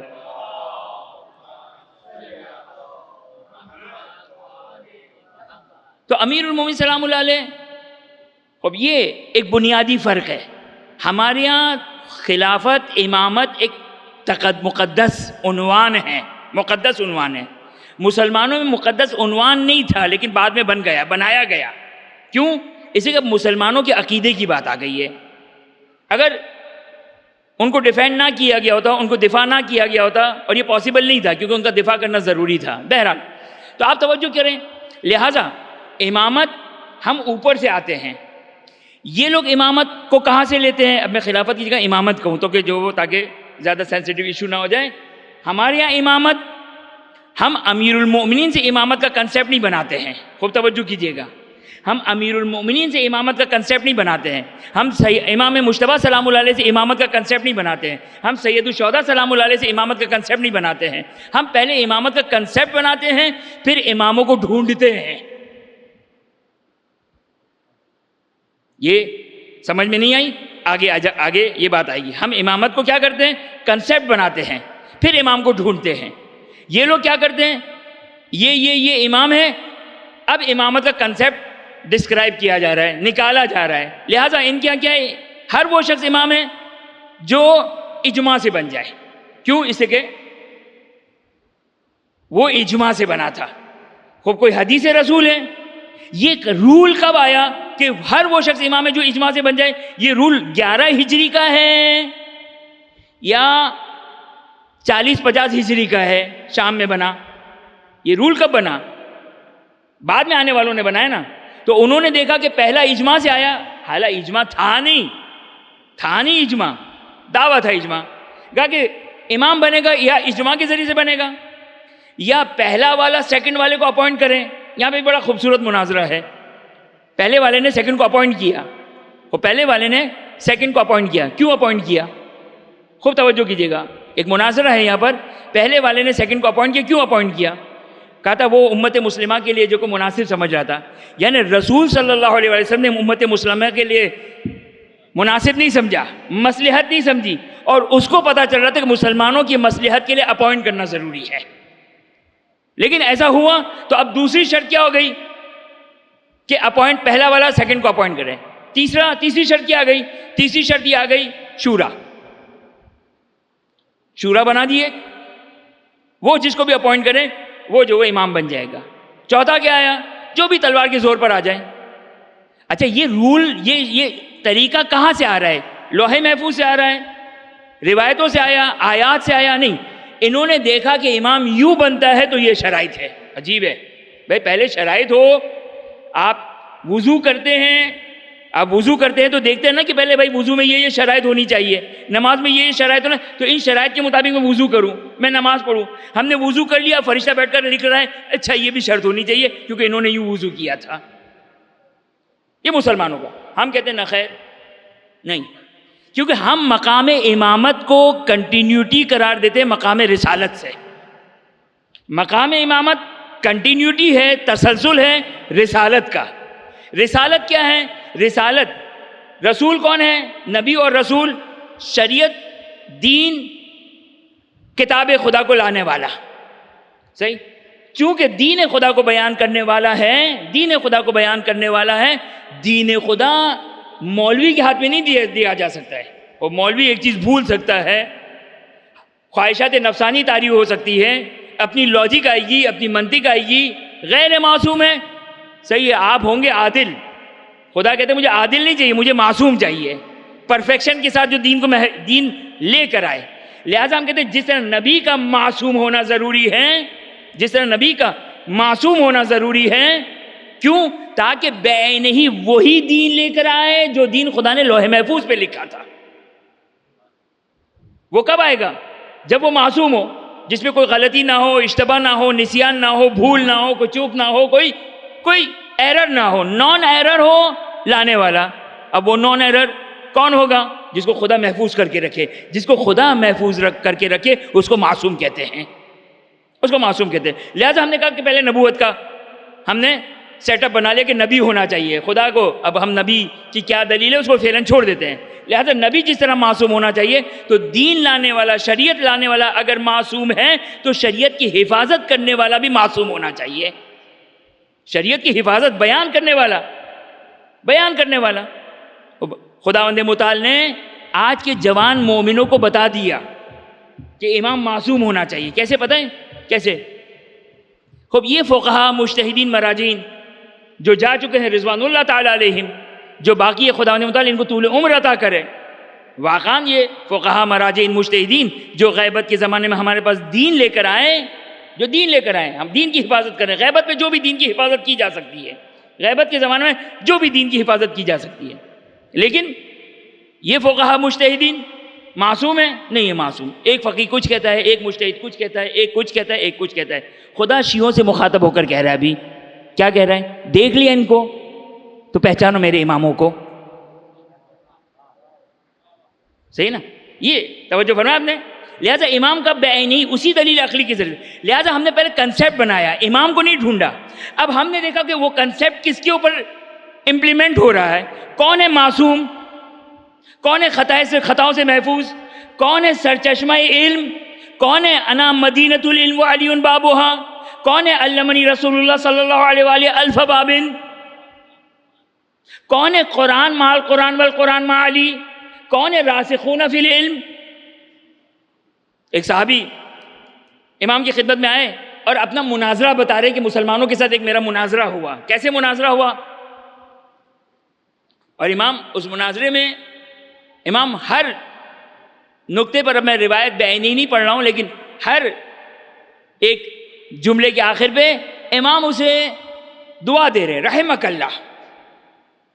Speaker 1: تو امیر المومنین سلام اللہ علیہ، اب یہ ایک بنیادی فرق ہے. ہمارے یہاں خلافت، امامت ایک مقدس عنوان ہے، مقدس عنوان ہے. مسلمانوں میں مقدس عنوان نہیں تھا، لیکن بعد میں بنایا گیا. کیوں؟ اسی کہ مسلمانوں کے عقیدے کی بات آ گئی ہے. اگر ان کو ڈیفینڈ نہ کیا گیا ہوتا، ان کو دفاع نہ کیا گیا ہوتا، اور یہ پاسبل نہیں تھا کیونکہ ان کا دفاع کرنا ضروری تھا. بہرحال تو آپ توجہ کریں. لہٰذا امامت ہم اوپر سے آتے ہیں. یہ لوگ امامت کو کہاں سے لیتے ہیں؟ اب میں خلافت کی جگہ امامت کہوں تو کہ تاکہ زیادہ سینسیٹیو ایشو نہ ہو جائے. ہمارے یہاں امامت، ہم امیر المؤمنین سے امامت کا کنسیپٹ نہیں بناتے ہیں. خوب توجہ کیجیے گا. ہم امیر المؤمنین سے امامت کا کنسیپٹ نہیں بناتے ہیں. ہم امام مجتبیٰ سلام اللہ علیہ سے امامت کا کنسیپٹ نہیں بناتے ہیں. ہم سید الشہداء سلام اللہ علیہ سے امامت کا کنسیپٹ نہیں بناتے ہیں. ہم پہلے امامت کا کنسیپٹ بناتے ہیں، پھر اماموں کو ڈھونڈتے ہیں. یہ سمجھ میں نہیں آئی؟ آگے یہ بات آئے گی. ہم امامت کو کیا کرتے ہیں؟ کنسیپٹ بناتے ہیں، پھر امام کو ڈھونڈتے ہیں. یہ لوگ کیا کرتے ہیں؟ یہ امام ہے، اب امامت کا کنسیپٹ ڈسکرائب کیا جا رہا ہے، نکالا جا رہا ہے. لہٰذا ان کے یہاں کیا ہے؟ ہر وہ شخص امام ہے جو اجماع سے بن جائے. کیوں؟ اس لیے کہ وہ اجماع سے بنا تھا. خوب کوئی حدیث رسول ہے. یہ رول کب آیا کہ ہر وہ شخص امام ہے جو اجماع سے بن جائے؟ یہ رول 11 ہجری کا ہے یا 40-50 ہجری کا ہے؟ شام میں بنا. یہ رول کب بنا؟ بعد میں آنے والوں نے بنایا نا. تو انہوں نے دیکھا کہ پہلا اجماع سے آیا، حالانکہ اجماع تھا نہیں اجماع، دعویٰ تھا اجماع. کہا کہ امام بنے گا یا اجماع کے ذریعے سے بنے گا، یا پہلا والا سیکنڈ والے کو اپوائنٹ کریں. یہاں پہ بڑا خوبصورت مناظرہ ہے. پہلے والے نے سیکنڈ کو اپوائنٹ کیا، اور پہلے والے نے سیکنڈ کو اپوائنٹ کیا. کیوں اپوائنٹ کیا؟ خوب توجہ کیجیے گا. ایک مناظرہ ہے یہاں پر. پہلے والے نے سیکنڈ کو اپوائنٹ کیا. کیوں اپوائنٹ کیا؟ کہا تھا وہ امت مسلمہ کے لیے جو کو مناسب سمجھ رہا تھا. یعنی رسول صلی اللہ علیہ وسلم نے امت مسلمہ کے لیے مناسب نہیں سمجھا، مصلحت نہیں سمجھی، اور اس کو پتا چل رہا تھا کہ مسلمانوں کی مصلحت کے لیے اپوائنٹ کرنا ضروری ہے، لیکن ایسا ہوا تو اب دوسری شرط کیا ہو گئی کہ اپوائنٹ پہلا والا سیکنڈ کو اپوائنٹ کرے. تیسری شرط کیا آ گئی؟ تیسری شرط یہ آ گئی شورا بنا دیے، وہ جس کو بھی اپوائنٹ کرے وہ جو امام بن جائے گا. چوتھا کیا آیا؟ جو بھی تلوار کے زور پر آ جائے. اچھا یہ رول، یہ طریقہ کہاں سے آ رہا ہے؟ لوح محفوظ سے آ رہا ہے؟ روایتوں سے آیا؟ آیات سے آیا؟ نہیں، انہوں نے دیکھا کہ امام یوں بنتا ہے تو یہ شرائط ہے. عجیب ہے بھائی، پہلے شرائط ہو. آپ وضو کرتے ہیں تو دیکھتے ہیں نا کہ پہلے بھائی وضو میں یہ شرائط ہونی چاہیے، نماز میں یہ شرائط ہونا، تو ان شرائط کے مطابق میں وضو کروں، میں نماز پڑھوں. ہم نے وضو کر لیا، فرشتہ بیٹھ کر لکھ رہا ہے اچھا یہ بھی شرط ہونی چاہیے کیونکہ انہوں نے یوں وضو کیا تھا. یہ مسلمانوں کا. ہم کہتے ہیں نہ خیر نہیں، کیونکہ ہم مقام امامت کو کنٹینیوٹی قرار دیتے ہیں مقام رسالت سے. مقام امامت کنٹینیوٹی ہے، تسلسل ہے رسالت کا. رسالت کیا ہے؟ رسالت، رسول کون ہے؟ نبی اور رسول، شریعت، دین، کتاب خدا کو لانے والا. صحیح؟ چونکہ دین خدا کو بیان کرنے والا ہے، دین خدا مولوی کے ہاتھ میں نہیں دیا جا سکتا ہے. وہ مولوی ایک چیز بھول سکتا ہے، خواہشات نفسانی طاری ہو سکتی ہے، اپنی لاجک آئے گی، اپنی منطق آئے گی، غیر معصوم ہے. صحیح ہے، آپ ہوں گے عادل. خدا کہتے ہیں مجھے عادل نہیں چاہیے، مجھے معصوم چاہیے، پرفیکشن کے ساتھ جو دین لے کر آئے. لہٰذا ہم کہتے ہیں جس طرح نبی کا معصوم ہونا ضروری ہے، کیوں؟ تاکہ بعین ہی وہی دین لے کر آئے جو دین خدا نے لوح محفوظ پہ لکھا تھا. وہ کب آئے گا؟ جب وہ معصوم ہو، جس میں کوئی غلطی نہ ہو، اشتباہ نہ ہو، نسیان نہ ہو، بھول نہ ہو، کوئی چوک نہ ہو، کوئی ایرر نہ ہو، نان ایرر ہو لانے والا. اب وہ نان ایرر کون ہوگا؟ جس کو خدا محفوظ کر کے رکھے. جس کو خدا محفوظ کر کے رکھے اس کو معصوم کہتے ہیں. لہٰذا ہم نے کہا کہ پہلے نبوت کا ہم نے سیٹ اپ بنا لیا کہ نبی ہونا چاہیے. خدا کو اب ہم نبی کی کیا دلیل ہے اس کو فعلاً چھوڑ دیتے ہیں. لہٰذا نبی جس طرح معصوم ہونا چاہیے تو دین لانے والا، شریعت لانے والا اگر معصوم ہے تو شریعت کی حفاظت کرنے والا بھی معصوم ہونا چاہیے. شریعت کی حفاظت بیان کرنے والا. خداوند متعال نے آج کے جوان مومنوں کو بتا دیا کہ امام معصوم ہونا چاہیے. کیسے پتہ ہے؟ کیسے؟ خوب یہ فقہا، مجتہدین، مراجعین جو جا چکے ہیں رضوان اللہ تعالی علیہم، جو باقی ہے خداوند متعال ان کو طول عمر عطا کرے. واقعاً یہ فقہا، مراجعین، مجتہدین جو غیبت کے زمانے میں ہمارے پاس دین لے کر آئے، ہم دین کی حفاظت کریں. غیبت میں جو بھی دین کی حفاظت کی جا سکتی ہے، غیبت کے زمانے میں جو بھی دین کی حفاظت کی جا سکتی ہے. لیکن یہ فقہا، مجتہدین معصوم ہے؟ نہیں ہے معصوم. ایک فقیہ کچھ کہتا ہے، ایک مجتہد کچھ کہتا ہے، ایک کچھ کہتا ہے. خدا شیعوں سے مخاطب ہو کر کہہ رہا ہے. ابھی کیا کہہ رہا ہے؟ دیکھ لیا ان کو تو پہچانو میرے اماموں کو. صحیح نا؟ یہ توجہ فرمایا آپ نے. لہٰذا امام کا بعینی اسی دلیل عقلی کے ذریعے. لہٰذا ہم نے پہلے کنسیپٹ بنایا، امام کو نہیں ڈھونڈا. اب ہم نے دیکھا کہ وہ کنسیپٹ کس کے اوپر امپلیمنٹ ہو رہا ہے. کون ہے معصوم؟ کون ہے خطاؤں سے محفوظ؟ کون ہے سرچشمہ علم؟ کون ہے انا مدینۃ العلم وعلی بابھا؟ کون ہے علمنی رسول اللہ صلی اللہ علیہ وآلہ الف بابن؟ کون ہے قرآن مع القرآن والقرآن مع علی؟ کون ہے راسخون فی العلم؟ ایک صحابی امام کی خدمت میں آئے اور اپنا مناظرہ بتا رہے کہ مسلمانوں کے ساتھ ایک میرا مناظرہ ہوا. کیسے مناظرہ ہوا؟ اور امام اس مناظرے میں امام ہر نقطے پر، اب میں روایت بعینی نہیں پڑھ رہا ہوں لیکن ہر ایک جملے کے آخر پہ امام اسے دعا دے رہے رحمک اللہ.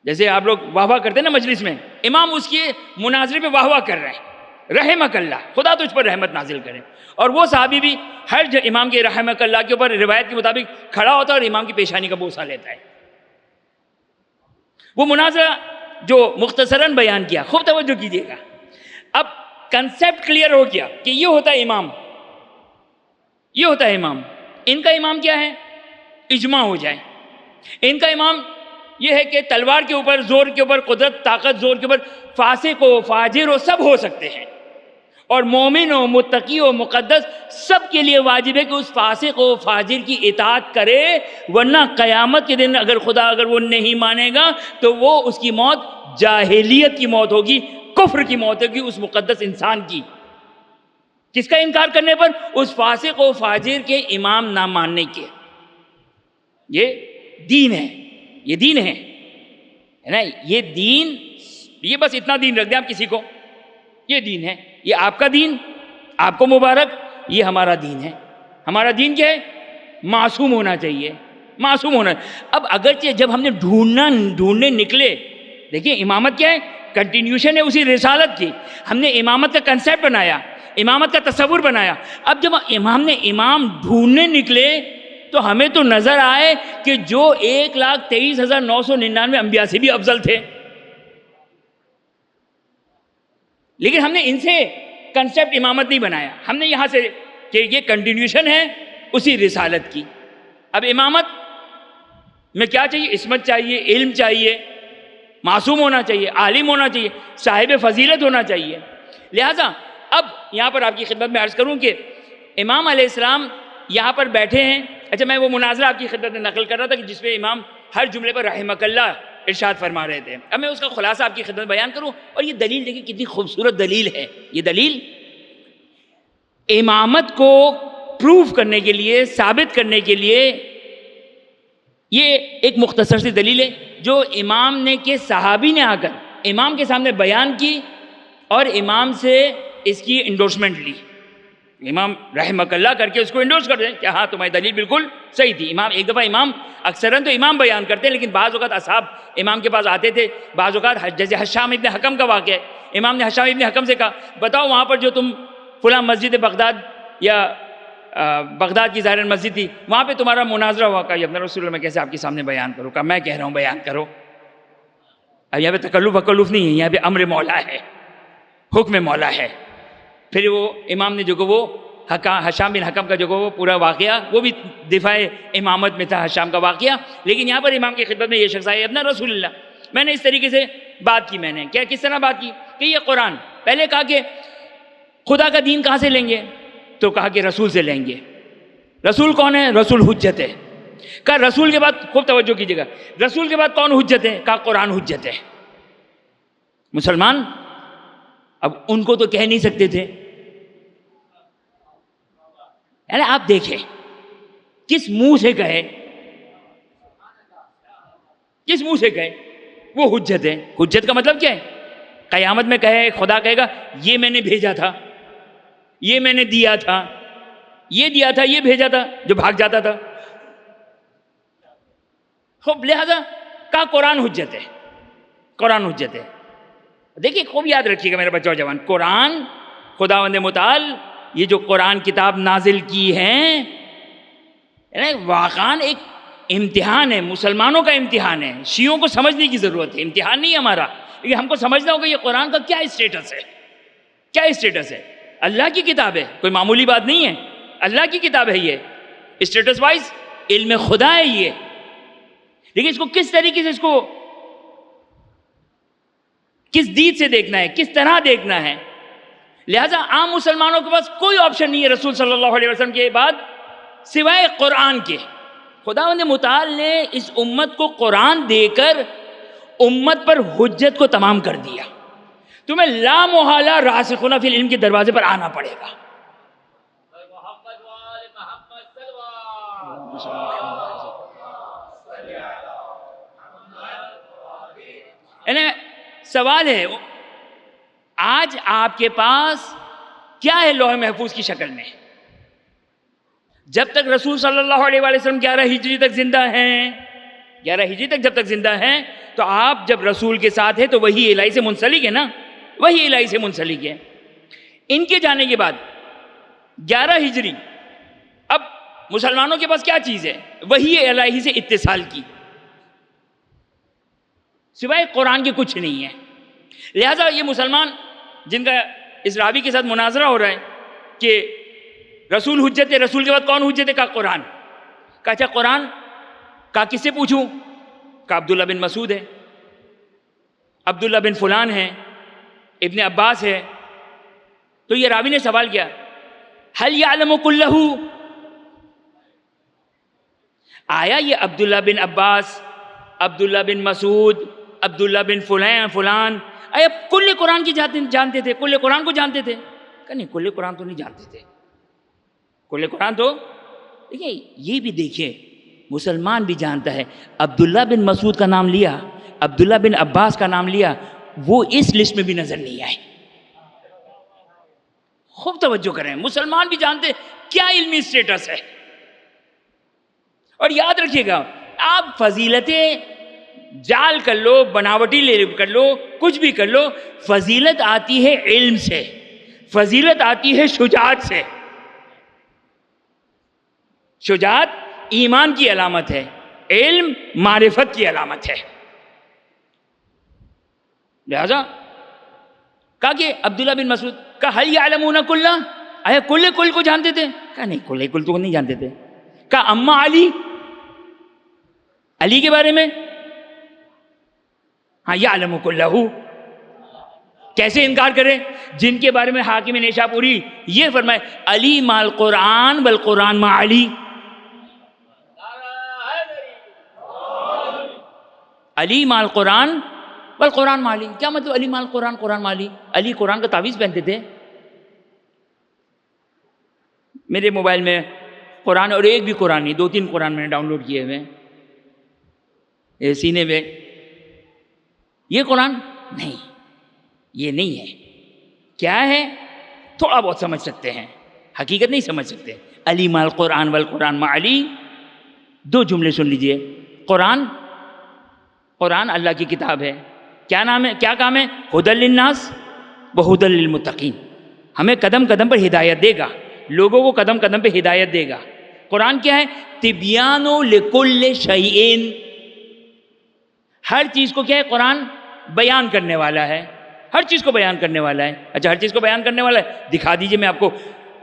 Speaker 1: جیسے آپ لوگ واہ واہ کرتے ہیں نا مجلس میں، امام اس کے مناظرے پہ واہ واہ کر رہے ہیں رحمک اللہ، خدا تجھ پر رحمت نازل کرے. اور وہ صحابی بھی ہر امام کے رحمک اللہ کے اوپر روایت کے مطابق کھڑا ہوتا ہے اور امام کی پیشانی کا بوسہ لیتا ہے. وہ مناظرہ جو مختصراً بیان کیا، خوب توجہ کیجیے گا. اب کنسیپٹ کلیئر ہو گیا کہ یہ ہوتا ہے امام. ان کا امام کیا ہے؟ اجماع ہو جائے. ان کا امام یہ ہے کہ تلوار کے اوپر، زور کے اوپر، قدرت، طاقت، زور کے اوپر فاسق و فاجر و سب ہو سکتے ہیں، اور مومن و متقی و مقدس سب کے لیے واجب ہے کہ اس فاسق و فاجر کی اطاعت کرے، ورنہ قیامت کے دن اگر خدا وہ نہیں مانے گا تو وہ اس کی موت جاہلیت کی موت ہوگی، کفر کی موت ہوگی اس مقدس انسان کی۔ کس کا انکار کرنے پر؟ اس فاسق و فاجر کے امام نہ ماننے کے۔ یہ دین ہے، یہ دین ہے نا، یہ دین، یہ بس اتنا دین رکھ دیں آپ کسی کو، یہ دین ہے، یہ آپ کا دین، آپ کو مبارک، یہ ہمارا دین ہے۔ ہمارا دین کیا ہے؟ معصوم ہونا چاہیے، معصوم ہونا۔ اب اگرچہ جب ہم نے ڈھونڈنے نکلے، دیکھیں امامت کیا ہے؟ کنٹینیوشن ہے اسی رسالت کی۔ ہم نے امامت کا کنسیپٹ بنایا، امامت کا تصور بنایا۔ اب جب ہم نے امام ڈھونڈنے نکلے تو ہمیں تو نظر آئے کہ جو 1,23,999 انبیاء سے بھی افضل تھے، لیکن ہم نے ان سے کنسیپٹ امامت نہیں بنایا۔ ہم نے یہاں سے کہ یہ کنٹینیوشن ہے اسی رسالت کی۔ اب امامت میں کیا چاہیے؟ عصمت چاہیے، علم چاہیے، معصوم ہونا چاہیے، عالم ہونا چاہیے، صاحب فضیلت ہونا چاہیے۔ لہٰذا اب یہاں پر آپ کی خدمت میں عرض کروں کہ امام علیہ السلام یہاں پر بیٹھے ہیں۔ اچھا، میں وہ مناظرہ آپ کی خدمت میں نقل کر رہا تھا کہ جس میں امام ہر جملے پر رحمک اللہ ارشاد فرما رہے تھے۔ اب میں اس کا خلاصہ آپ کی خدمت بیان کروں، اور یہ دلیل دیکھیں کتنی خوبصورت دلیل ہے۔ یہ دلیل امامت کو پروف کرنے کے لیے، ثابت کرنے کے لیے، یہ ایک مختصر سی دلیل ہے جو امام نے کہ صحابی نے آ کر امام کے سامنے بیان کی اور امام سے اس کی انڈورسمنٹ لی۔ امام رحمک اللہ کر کے اس کو انڈورس کر دیں کہ ہاں تمہاری دلیل بالکل صحیح تھی۔ امام ایک دفعہ امام اکثراً تو امام بیان کرتے ہیں، لیکن بعض اوقات اصحاب امام کے پاس آتے تھے۔ بعض اوقات جیسے حشام ابن حکم کا واقعہ ہے، امام نے حشام ابن حکم سے کہا بتاؤ وہاں پر جو تم فلاں مسجد بغداد یا بغداد کی ظاہر مسجد تھی وہاں پہ تمہارا مناظرہ ہوا، کہا ابن رسول اللہ میں کیسے آپ کے سامنے بیان کروں؟ کہا میں کہہ رہا ہوں بیان کرو۔ اب یہاں پہ تکلف نہیں ہے، یہاں پہ امر مولا ہے، حکم مولا ہے۔ پھر وہ امام نے جو کہ وہ حشام بن حکم کا جو کہ وہ پورا واقعہ، وہ بھی دفاع امامت میں تھا حشام کا واقعہ، لیکن یہاں پر امام کی خدمت میں یہ شخص آئے ابن رسول اللہ، میں نے اس طریقے سے بات کی۔ میں نے کیا کس طرح بات کی کہ یہ قرآن، پہلے کہا کہ خدا کا دین کہاں سے لیں گے؟ تو کہا کہ رسول سے لیں گے۔ رسول کون ہے؟ رسول حجت ہے۔ کہا رسول کے بعد، خوب توجہ کیجیے گا، رسول کے بعد کون حجت ہے؟ کہا قرآن حجت ہے۔ مسلمان اب ان کو تو کہہ نہیں سکتے تھے، یعنی آپ دیکھیں کس منہ سے کہے، کس منہ سے کہے وہ حجت ہے۔ حجت کا مطلب کیا ہے؟ قیامت میں کہے، خدا کہے گا یہ میں نے بھیجا تھا، یہ میں نے دیا تھا، یہ دیا تھا، یہ بھیجا تھا، جو بھاگ جاتا تھا۔ خوب لہذا کہا قرآن حجت ہے، قرآن حجت ہے۔ دیکھیے خوب یاد رکھیے گا میرا بچہ جوان، قرآن خداوند متعال یہ جو قرآن کتاب نازل کی ہے واقعاً ایک امتحان ہے، مسلمانوں کا امتحان ہے۔ شیعوں کو سمجھنے کی ضرورت ہے، امتحان نہیں ہے ہمارا، لیکن ہم کو سمجھنا ہوگا یہ قرآن کا کیا اسٹیٹس ہے، کیا اسٹیٹس ہے۔ اللہ کی کتاب ہے، کوئی معمولی بات نہیں ہے، اللہ کی کتاب ہے یہ، اسٹیٹس وائز علم خدا ہے یہ، لیکن اس کو کس طریقے سے، اس کو کس دید سے دیکھنا ہے، کس طرح دیکھنا ہے۔ لہٰذا عام مسلمانوں کے پاس کوئی آپشن نہیں ہے رسول صلی اللہ علیہ وسلم کے بعد سوائے قرآن کے۔ خداوند متعال نے اس امت کو قرآن دے کر امت پر حجت کو تمام کر دیا۔ تمہیں لا محالہ راسخون فی العلم کے دروازے پر آنا پڑے گا۔ سوال ہے آج آپ کے پاس کیا ہے لوح محفوظ کی شکل میں؟ جب تک رسول صلی اللہ علیہ وسلم 11 ہجری تک زندہ ہیں، 11 ہجری تک جب تک زندہ ہیں، تو آپ جب رسول کے ساتھ ہیں تو وہی الہی سے منسلک ہے نا، وہی الہی سے منسلک ہے۔ ان کے جانے کے بعد 11 ہجری، اب مسلمانوں کے پاس کیا چیز ہے؟ وہی الہی سے اتصال کی، سوائے قرآن کے کچھ نہیں ہے۔ لہٰذا یہ مسلمان جن کا اس راوی کے ساتھ مناظرہ ہو رہا ہے کہ رسول حجت ہے، رسول کے بعد کون حجت ہے؟ کہا قرآن۔ کہا اچھا قرآن، کہا کس سے پوچھوں؟ کا عبداللہ بن مسعود ہے، عبداللہ بن فلان ہے، ابن عباس ہے. تو یہ راوی نے سوال کیا حل یعلم کلہ، آیا یہ عبداللہ بن عباس، عبداللہ بن مسعود، عبداللہ بن فلان آیا کل قرآن کی جانتے تھے، کل قرآن کو جانتے تھے؟ کہ نہیں، کل قرآن تو نہیں جانتے تھے. کل قرآن تو دیکھیں، یہ بھی دیکھیں مسلمان بھی جانتا ہے. عبداللہ بن مسعود کا نام لیا، عبداللہ بن عباس کا نام لیا، وہ اس لسٹ میں بھی نظر نہیں آئے. خوب توجہ کریں، مسلمان بھی جانتے کیا علمی اسٹیٹس ہے. اور یاد رکھیے گا، آپ فضیلتیں جال کر لو، بناوٹی لے کر لو، کچھ بھی کر لو، فضیلت آتی ہے علم سے، فضیلت آتی ہے شجاعت سے. شجاعت ایمان کی علامت ہے، علم معرفت کی علامت ہے. لہذا کہا کہ عبداللہ بن مسعود کا حل یعلمون کلہ، آیا کل کو جانتے تھے؟ کہا نہیں، کل تو نہیں جانتے تھے. کہا اما علی کے بارے میں؟ ہاں یعلم کلہ. کیسے انکار کرے جن کے بارے میں حاکم نیشاپوری یہ فرمائے علی مال قرآن والقرآن مع علی. علی مال قرآن والقرآن مع علی، کیا مطلب علی مال قرآن قرآن مع علی؟ علی قرآن کا تعویذ پہنتے تھے. میرے موبائل میں قرآن، اور ایک بھی قرآن نہیں، 2-3 قرآن میں نے ڈاؤن لوڈ کیے ہوئے یہ سینے میں. یہ قرآن نہیں، یہ نہیں ہے. کیا ہے؟ تھوڑا بہت سمجھ سکتے ہیں، حقیقت نہیں سمجھ سکتے. علی مال قرآن والقرآن مع علی، 2 جملے سن لیجئے. قرآن اللہ کی کتاب ہے. کیا نام ہے، کیا کام ہے؟ ھدی للناس وھدی للمتقین. ہمیں قدم قدم پر ہدایت دے گا، لوگوں کو قدم قدم پہ ہدایت دے گا. قرآن کیا ہے؟ تبیان لکل شیء، ہر چیز کو کیا ہے؟ قرآن بیان کرنے والا ہے، ہر چیز کو بیان کرنے والا ہے. اچھا، ہر چیز کو بیان کرنے والا ہے، دکھا دیجئے. میں آپ کو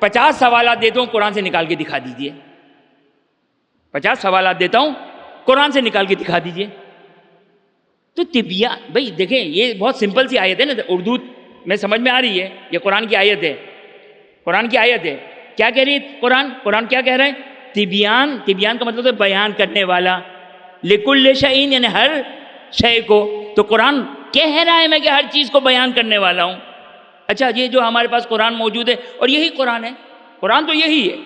Speaker 1: 50 سوالات دیتا ہوں، قرآن سے نکال کے دکھا دیجئے. 50 سوالات دیتا ہوں، قرآن سے نکال کے دکھا دیجئے. تو طبیعت، بھائی دیکھیں یہ بہت سمپل سی آیت ہے نا، اردو میں سمجھ میں آ رہی ہے. یہ قرآن کی آیت ہے، قرآن کی آیت ہے. کیا کہہ رہی ہے قرآن کیا کہہ رہا ہے؟ طبیان کا مطلب ہے بیان کرنے والا. لکل شیء یعنی ہر شے کو. تو قرآن کہہ رہا ہے میں کہ ہر چیز کو بیان کرنے والا ہوں. اچھا، یہ جو ہمارے پاس قرآن موجود ہے، اور یہی قرآن ہے. قرآن تو یہی ہے،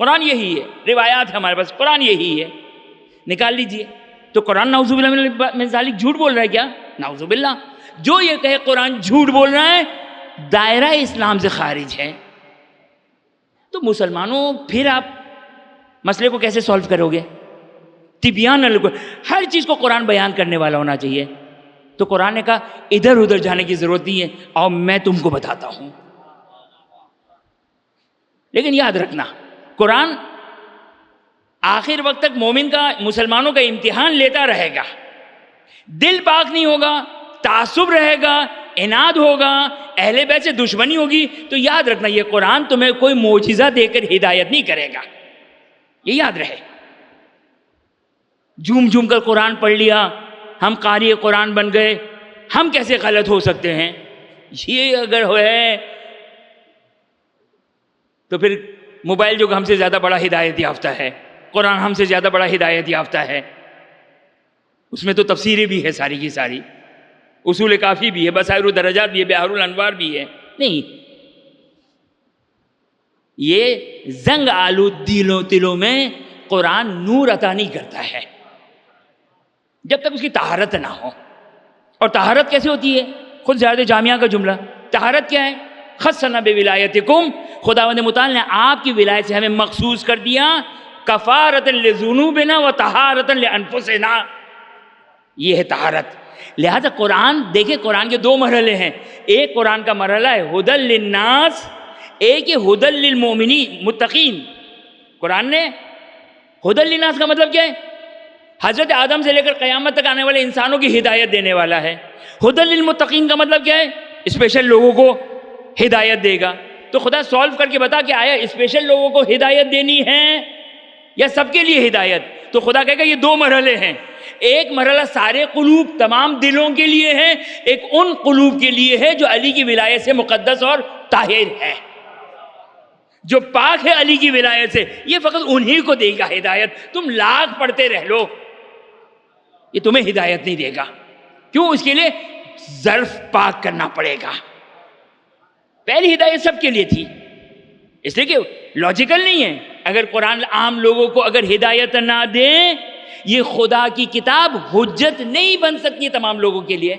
Speaker 1: قرآن یہی ہے. روایات ہے ہمارے پاس، قرآن یہی ہے. نکال لیجئے. تو قرآن نعوذ باللہ من ذالک جھوٹ بول رہا ہے کیا؟ نعوذ باللہ. جو یہ کہے قرآن جھوٹ بول رہا ہے، دائرہ اسلام سے خارج ہے. تو مسلمانوں پھر آپ مسئلے کو کیسے سولو کرو گے؟ تبیان، ہر چیز کو قرآن بیان کرنے والا ہونا چاہیے. تو قرآن نے کہا ادھر ادھر جانے کی ضرورت نہیں ہے، اور میں تم کو بتاتا ہوں. لیکن یاد رکھنا، قرآن آخر وقت تک مومن کا، مسلمانوں کا امتحان لیتا رہے گا. دل پاک نہیں ہوگا، تعصب رہے گا، عناد ہوگا، اہل بیت سے دشمنی ہوگی، تو یاد رکھنا یہ قرآن تمہیں کوئی معجزہ دے کر ہدایت نہیں کرے گا. یہ یاد رہے. جھوم جھوم کر قرآن پڑھ لیا، ہم قاری قرآن بن گئے، ہم کیسے غلط ہو سکتے ہیں؟ یہ اگر ہوئے تو پھر موبائل جو ہم سے زیادہ بڑا ہدایت یافتہ ہے، قرآن ہم سے زیادہ بڑا ہدایت یافتہ ہے. اس میں تو تفسیریں بھی ہے ساری کی ساری، اصول کافی بھی ہے، بصائر الدرجات بھی ہے، بحار الانوار بھی ہے. نہیں، یہ زنگ آلود دلوں میں قرآن نور عطا نہیں کرتا ہے جب تک اس کی طہارت نہ ہو. اور طہارت کیسے ہوتی ہے؟ خود زیادہ جامعہ کا جملہ. طہارت کیا ہے؟ خصنا بولایتکم، خداوند متعال نے آپ کی ولایت سے ہمیں مخصوص کر دیا. کفارۃ لذنوبنا و طہارۃ لانفسنا، یہ ہے طہارت. لہذا قرآن دیکھیں، قرآن کے 2 مرحلے ہیں. ایک قرآن کا مرحلہ ہے ھدی للناس، ایک ہے ھدی للمؤمنین متقین. قرآن نے ھدی للناس کا مطلب کیا ہے؟ حضرت آدم سے لے کر قیامت تک آنے والے انسانوں کی ہدایت دینے والا ہے. ھدی للمتقین کا مطلب کیا ہے؟ اسپیشل لوگوں کو ہدایت دے گا. تو خدا سولو کر کے بتا کہ آیا اسپیشل لوگوں کو ہدایت دینی ہے یا سب کے لیے ہدایت؟ تو خدا کہے گا یہ 2 مرحلے ہیں. ایک مرحلہ سارے قلوب تمام دلوں کے لیے ہے، ایک ان قلوب کے لیے ہے جو علی کی ولایت سے مقدس اور طاہر ہے، جو پاک ہے علی کی ولایت سے، یہ فقط انہی کو دے گا ہدایت۔ تم لاکھ پڑھتے رہ لو، یہ تمہیں ہدایت نہیں دے گا۔ کیوں؟ اس کے لیے ظرف پاک کرنا پڑے گا۔ پہلی ہدایت سب کے لیے تھی، اس لیے کہ لاجیکل نہیں ہے۔ اگر قرآن عام لوگوں کو اگر ہدایت نہ دے، یہ خدا کی کتاب حجت نہیں بن سکتی تمام لوگوں کے لیے۔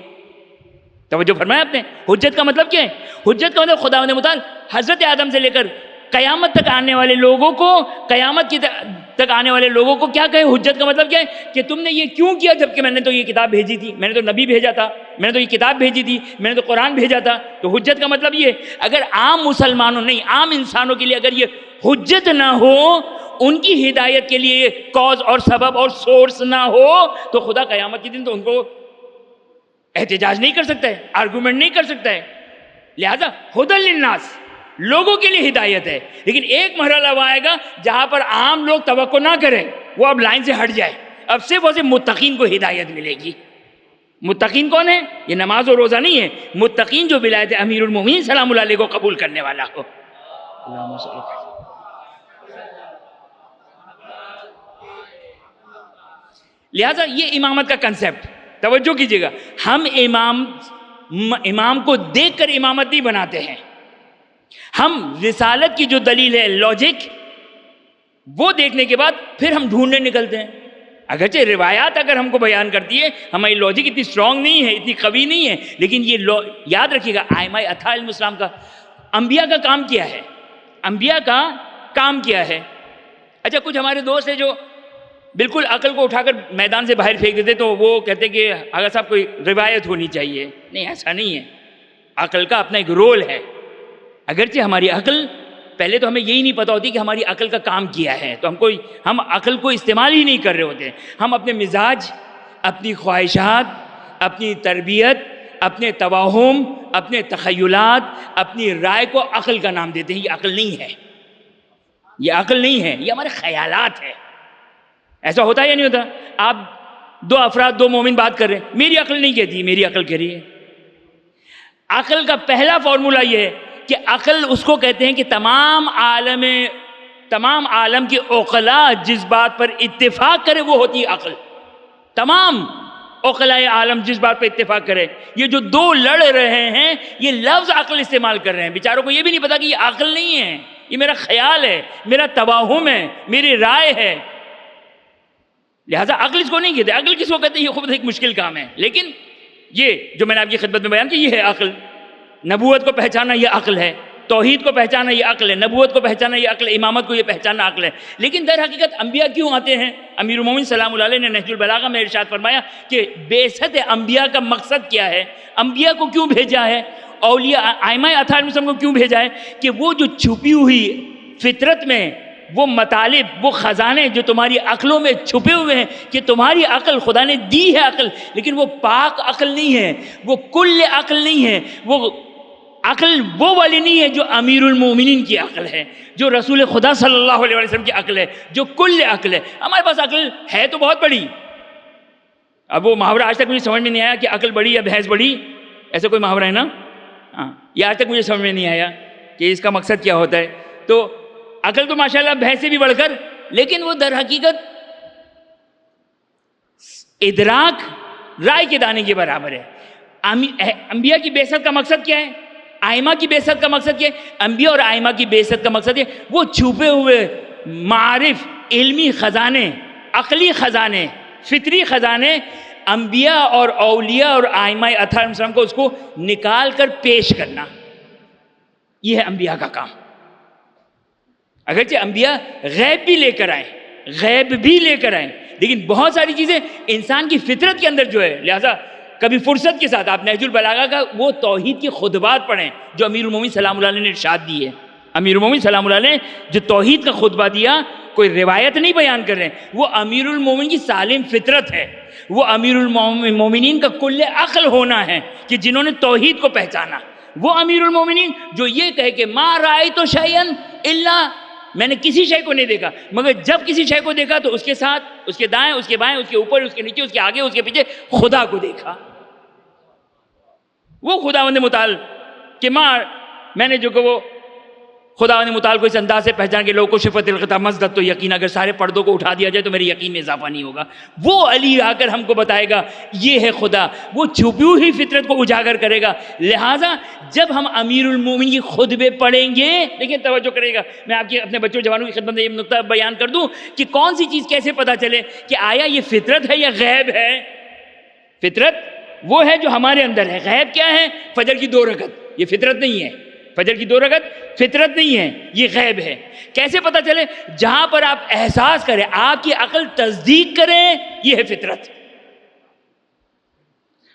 Speaker 1: توجہ فرمایا آپ نے؟ حجت کا مطلب کیا ہے؟ حجت کا مطلب خدا متعال حضرت آدم سے لے کر قیامت تک آنے والے لوگوں کو، قیامت کی تک آنے والے لوگوں کو کیا کہے؟ حجت کا مطلب کیا ہے کہ تم نے یہ کیوں کیا جبکہ میں نے تو یہ کتاب بھیجی تھی، میں نے تو نبی بھیجا تھا، میں نے تو یہ کتاب بھیجی تھی، میں نے تو قرآن بھیجا تھا۔ تو حجت کا مطلب یہ ہے، اگر عام مسلمانوں نہیں، عام انسانوں کے لیے اگر یہ حجت نہ ہو، ان کی ہدایت کے لیے کاز اور سبب اور سورس نہ ہو، تو خدا قیامت کے دن تو ان کو احتجاج نہیں کر سکتا ہے، آرگومنٹ نہیں کر سکتا ہے۔ لہذا ہدی للناس، لوگوں کے لیے ہدایت ہے، لیکن ایک مرحلہ وہ آئے گا جہاں پر عام لوگ توقع نہ کریں، وہ اب لائن سے ہٹ جائے، اب صرف اور صرف متقین کو ہدایت ملے گی۔ متقین کون ہے؟ یہ نماز و روزہ نہیں ہے، متقین جو ولایت امیر المومنین سلام اللہ علیہ کو قبول کرنے والا ہو۔ اللہم صلی اللہ علیہ وسلم۔ لہذا یہ امامت کا کنسپٹ توجہ کیجئے گا، ہم امام کو دیکھ کر امامت نہیں بناتے ہیں، ہم رسالت کی جو دلیل ہے لاجک، وہ دیکھنے کے بعد پھر ہم ڈھونڈنے نکلتے ہیں۔ اگرچہ روایات اگر ہم کو بیان کرتی ہے، ہماری لاجک اتنی سٹرونگ نہیں ہے، اتنی قوی نہیں ہے، لیکن یہ یاد رکھیے گا ائمہ اطہار علیہ السلام کا، انبیاء کا کام کیا ہے؟ انبیاء کا کام کیا ہے؟ اچھا کچھ ہمارے دوست ہیں جو بالکل عقل کو اٹھا کر میدان سے باہر پھینک دیتے، تو وہ کہتے کہ اگر صاحب کوئی روایت ہونی چاہیے۔ نہیں، ایسا نہیں ہے، عقل کا اپنا ایک رول ہے۔ اگرچہ ہماری عقل، پہلے تو ہمیں یہی نہیں پتا ہوتی کہ ہماری عقل کا کام کیا ہے، تو ہم عقل کو استعمال ہی نہیں کر رہے ہوتے، ہم اپنے مزاج، اپنی خواہشات، اپنی تربیت، اپنے توہم، اپنے تخیلات، اپنی رائے کو عقل کا نام دیتے ہیں۔ یہ عقل نہیں ہے، یہ عقل نہیں ہے، یہ ہمارے خیالات ہے۔ ایسا ہوتا ہے یا نہیں ہوتا؟ آپ دو افراد، دو مومن بات کر رہے ہیں، میری عقل نہیں کہتی، میری عقل کہہ رہی ہے۔ عقل کا پہلا فارمولہ یہ ہے کہ عقل اس کو کہتے ہیں کہ تمام عالم کے عقلاء جس بات پر اتفاق کرے وہ ہوتی ہے عقل۔ تمام عقلاء عالم جس بات پر اتفاق کرے۔ یہ جو دو لڑ رہے ہیں، یہ لفظ عقل استعمال کر رہے ہیں، بیچاروں کو یہ بھی نہیں پتا کہ یہ عقل نہیں ہے، یہ میرا خیال ہے، میرا توہم ہے، میری رائے ہے۔ لہٰذا عقل اس کو نہیں کہتے۔ عقل کس کو کہتے ہیں؟ یہ خود ایک مشکل کام ہے، لیکن یہ جو میں نے آپ کی خدمت میں بیان کی، یہ ہے عقل۔ نبوت کو پہچانا یہ عقل ہے، توحید کو پہچانا یہ عقل ہے، نبوت کو پہچانا یہ عقل ہے، امامت کو یہ پہچانا عقل ہے۔ لیکن در حقیقت انبیاء کیوں آتے ہیں؟ امیر المومنین سلام اللہ علیہ نے نہج البلاغہ میں ارشاد فرمایا کہ بعثت انبیاء کا مقصد کیا ہے، انبیاء کو کیوں بھیجا ہے، اولیاء ائمہ اطہار علیہ السلام کو کیوں بھیجا ہے، کہ وہ جو چھپی ہوئی فطرت میں وہ مطالب، وہ خزانے جو تمہاری عقلوں میں چھپے ہوئے ہیں، کہ تمہاری عقل خدا نے دی ہے عقل، لیکن وہ پاک عقل نہیں ہے، وہ کل عقل نہیں ہے، وہ عقل وہ والی نہیں ہے جو امیر المومنین کی عقل ہے، جو رسول خدا صلی اللہ علیہ وسلم کی عقل ہے، جو کل عقل ہے۔ ہمارے پاس عقل ہے تو بہت بڑی، اب وہ محاورہ آج تک مجھے سمجھ میں نہیں آیا کہ عقل بڑی یا بھینس بڑی، ایسا کوئی محاورہ ہے نا؟ ہاں، یہ آج تک مجھے سمجھ میں نہیں آیا کہ اس کا مقصد کیا ہوتا ہے۔ تو عقل تو ماشاءاللہ بھینس سے بھی بڑھ کر، لیکن وہ در حقیقت ادراک رائے کے دانے کے برابر ہے۔ انبیاء کی بعثت کا مقصد کیا ہے؟ ائمہ کی بعثت کا مقصد کیا ہے؟ انبیاء اور ائمہ کی بعثت کا مقصد ہے وہ چھپے ہوئے معارف، علمی خزانے، عقلی خزانے، فطری خزانے انبیاء اور اولیاء اور ائمہ اطہار علیہ السلام کو اس کو نکال کر پیش کرنا، یہ ہے انبیاء کا کام۔ اگرچہ انبیاء غیب بھی لے کر آئیں، لیکن بہت ساری چیزیں انسان کی فطرت کے اندر جو ہے، لہذا کبھی فرصت کے ساتھ آپ نہج البلاغہ کا وہ توحید کی خطبات پڑھیں جو امیر المومنین سلام اللہ علیہ نے ارشاد دی ہے۔ امیر المومنین سلام اللہ علیہ جو توحید کا خطبہ دیا، کوئی روایت نہیں بیان کر رہے ہیں، وہ امیر المومنین کی سالم فطرت ہے، وہ امیر المومنین کا کل عقل ہونا ہے کہ جنہوں نے توحید کو پہچانا۔ وہ امیر المومنین جو یہ کہے کہ ما رأیت شیئا الا میں نے کسی شے کو نہیں دیکھا، مگر جب کسی شے کو دیکھا تو اس کے ساتھ، اس کے دائیں، اس کے بائیں، اس کے اوپر، اس کے نیچے، اس کے آگے، اس کے پیچھے خدا کو دیکھا۔ وہ خداوند متعال کہ میں نے جو کہ وہ خداوند متعال کو اس انداز سے پہچان کے لوگوں کو شفت الخطاب مزدد تو یقین، اگر سارے پردوں کو اٹھا دیا جائے تو میرے یقین میں اضافہ نہیں ہوگا۔ وہ علی آ کر ہم کو بتائے گا یہ ہے خدا، وہ چھپی ہوئی فطرت کو اجاگر کرے گا۔ لہٰذا جب ہم امیر المومنین کی خطبے پڑھیں گے، دیکھیں توجہ کرے گا، میں آپ کے اپنے بچوں جوانوں کی خدمت میں یہ نقطہ بیان کر دوں کہ کون سی چیز کیسے پتہ چلے کہ آیا یہ فطرت ہے یا غیب ہے۔ فطرت وہ ہے جو ہمارے اندر ہے، غیب کیا ہے؟ فجر کی 2 رکعت، یہ فطرت نہیں ہے۔ فجر کی 2 رکعت فطرت نہیں ہے، یہ غیب ہے۔ کیسے پتہ چلے؟ جہاں پر آپ احساس کریں، آپ کی عقل تصدیق کرے، یہ ہے فطرت۔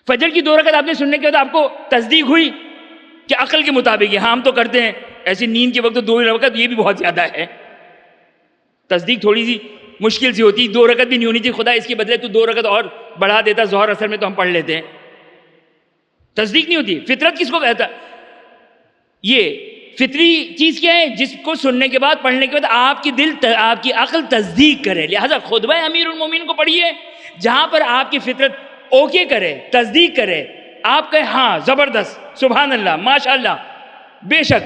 Speaker 1: فجر کی 2 رکعت آپ نے سننے کے بعد آپ کو تصدیق ہوئی کہ عقل کے مطابق ہے، ہاں ہم تو کرتے ہیں ایسی نیند کے وقت تو 2 رکعت، یہ بھی بہت زیادہ ہے۔ تصدیق تھوڑی سی مشکل سی ہوتی، 2 رکعت بھی نہیں ہونی تھی، خدا اس کے بدلے تو 2 رکعت اور بڑھا دیتا، ظہر اثر میں تو ہم پڑھ لیتے ہیں۔ تصدیق نہیں ہوتی۔ فطرت کس کو کہتا؟ یہ فطری چیز کیا ہے؟ جس کو سننے کے بعد، پڑھنے کے بعد آپ کی عقل تصدیق کرے۔ لہٰذا خطبہ امیر المومنین کو پڑھیے، جہاں پر آپ کی فطرت اوکے کرے، تصدیق کرے، آپ کہے ہاں زبردست، سبحان اللہ، ماشاءاللہ، بے شک،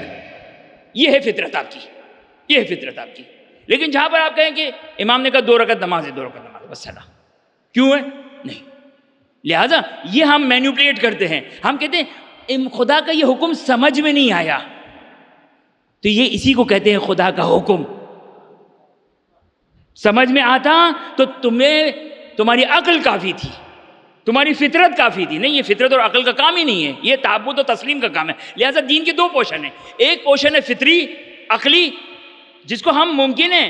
Speaker 1: یہ ہے فطرت آپ کی، یہ ہے فطرت آپ کی۔ لیکن جہاں پر آپ کہیں کہ امام نے کہا 2 رکعت نماز ہے، 2 رکعت نماز ہے، بس سلام، کیوں ہے؟ نہیں۔ لہٰذا یہ ہم مینیپولیٹ کرتے ہیں، ہم کہتے ہیں خدا کا یہ حکم سمجھ میں نہیں آیا، تو یہ اسی کو کہتے ہیں خدا کا حکم۔ سمجھ میں آتا تو تمہاری عقل کافی تھی، تمہاری فطرت کافی تھی۔ نہیں، یہ فطرت اور عقل کا کام ہی نہیں ہے، یہ تعبد و تسلیم کا کام ہے۔ لہٰذا دین کے 2 پورشن ہیں، ایک پورشن ہے فطری، عقلی، جس کو ہم ممکن ہے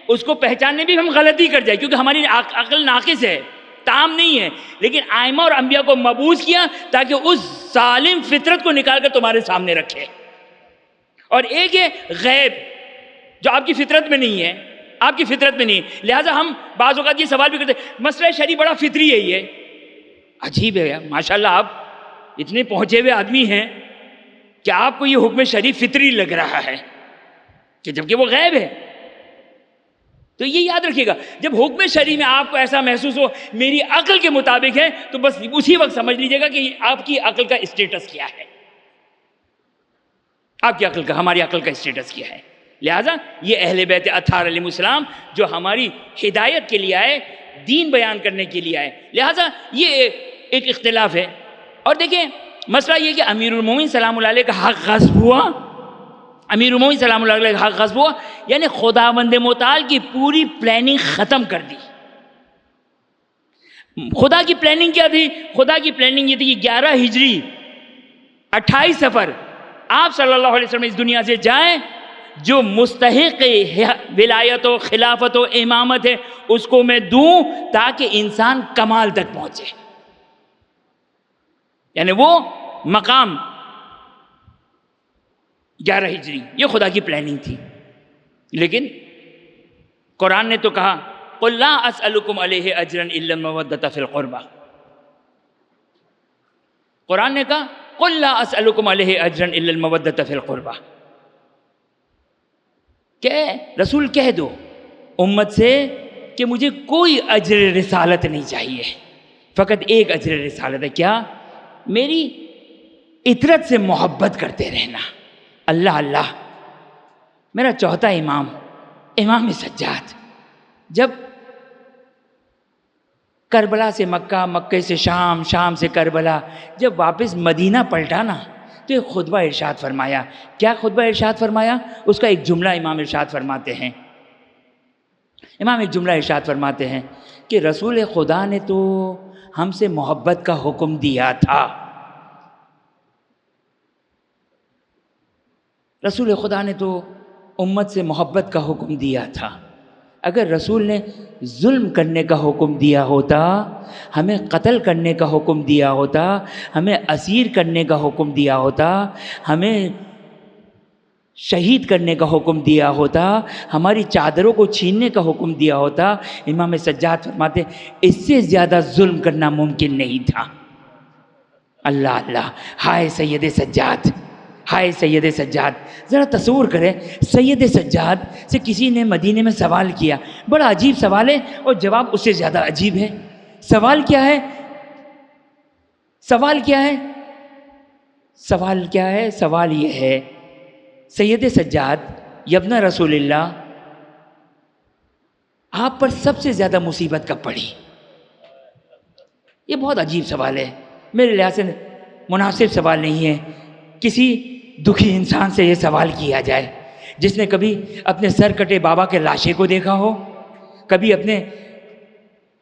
Speaker 1: اس کو پہچاننے بھی ہم غلطی کر جائے کیونکہ ہماری عقل ناقص ہے، تام نہیں ہے، لیکن آئمہ اور انبیاء کو مبعوث کیا تاکہ اس ظالم فطرت کو نکال کر تمہارے سامنے رکھے۔ اور ایک ہے غیب، جو آپ کی فطرت میں نہیں ہے، آپ کی فطرت میں نہیں ہے۔ لہٰذا ہم بعض اوقات یہ سوال بھی کرتے ہیں، مسئلہ شرعی بڑا فطری ہے، یہ عجیب ہے یار، ماشاءاللہ آپ اتنے پہنچے ہوئے آدمی ہیں کہ آپ کو یہ حکم شرعی فطری لگ رہا ہے، کہ جبکہ وہ غیب ہے۔ تو یہ یاد رکھیے گا، جب حکم شرعی میں آپ کو ایسا محسوس ہو میری عقل کے مطابق ہے، تو بس اسی وقت سمجھ لیجیے گا کہ آپ کی عقل کا اسٹیٹس کیا ہے، آپ کی عقل کا، ہماری عقل کا اسٹیٹس کیا ہے۔ لہٰذا یہ اہل بیت اطہار علیہ السلام جو ہماری ہدایت کے لیے آئے، دین بیان کرنے کے لیے آئے، لہٰذا یہ ایک اختلاف ہے۔ اور دیکھیں مسئلہ یہ کہ امیر المومنین سلام اللہ علیہ کا حق غصب ہوا، امیر المومنین سلام اللہ علیہ کا حق غصب ہوا، یعنی خداوند متعال کی پوری پلاننگ ختم کر دی۔ خدا کی پلاننگ کیا تھی؟ خدا کی پلاننگ یہ تھی کہ 11 ہجری 28 سفر آپ صلی اللہ علیہ وسلم اس دنیا سے جائیں، جو مستحق ولایت و خلافت و امامت ہے اس کو میں دوں تاکہ انسان کمال تک پہنچے، یعنی وہ مقام 11 ہجری، یہ خدا کی پلاننگ تھی۔ لیکن قرآن نے تو کہا قُلْ لَا أَسْأَلُكُمْ عَلَيْهِ أَجْرًا إِلَّا الْمَوَدَّةَ فِي الْقُرْبَى، قرآن نے کہا قُلْ لَا أَسْأَلُكُمْ عَلَيْهِ أَجْرًا إِلَّا الْمَوَدَّةَ فِي الْقُرْبَى، کہ رسول کہہ دو امت سے کہ مجھے کوئی اجر رسالت نہیں چاہیے، فقط ایک اجر رسالت ہے، کیا؟ میری اطرت سے محبت کرتے رہنا۔ اللہ اللہ، میرا چوتھا امام، امام سجاد، جب کربلا سے مکہ، مکہ سے شام، شام سے کربلا، جب واپس مدینہ پلٹا نا تو ایک خطبہ ارشاد فرمایا۔ کیا خطبہ ارشاد فرمایا؟ اس کا ایک جملہ امام ارشاد فرماتے ہیں، امام ایک جملہ ارشاد فرماتے ہیں کہ رسول خدا نے تو ہم سے محبت کا حکم دیا تھا، رسول خدا نے تو امت سے محبت کا حکم دیا تھا، اگر رسول نے ظلم کرنے کا حکم دیا ہوتا، ہمیں قتل کرنے کا حکم دیا ہوتا، ہمیں اسیر کرنے کا حکم دیا ہوتا، ہمیں شہید کرنے کا حکم دیا ہوتا، ہماری چادروں کو چھیننے کا حکم دیا ہوتا، امام سجاد فرماتے اس سے زیادہ ظلم کرنا ممکن نہیں تھا۔ اللہ اللہ، ہائے سید سجاد، ہائے سید سجاد، ذرا تصور کریں سید سجاد سے کسی نے مدینے میں سوال کیا، بڑا عجیب سوال ہے اور جواب اس سے زیادہ عجیب ہے۔ سوال کیا ہے؟ سوال کیا ہے؟ سوال کیا ہے؟ سوال یہ ہے سید سجاد یبن رسول اللہ، آپ پر سب سے زیادہ مصیبت کب پڑی؟ یہ بہت عجیب سوال ہے، میرے لحاظ سے مناسب سوال نہیں ہے کسی دکھی انسان سے یہ سوال کیا جائے جس نے کبھی اپنے سر کٹے بابا کے لاشے کو دیکھا ہو، کبھی اپنے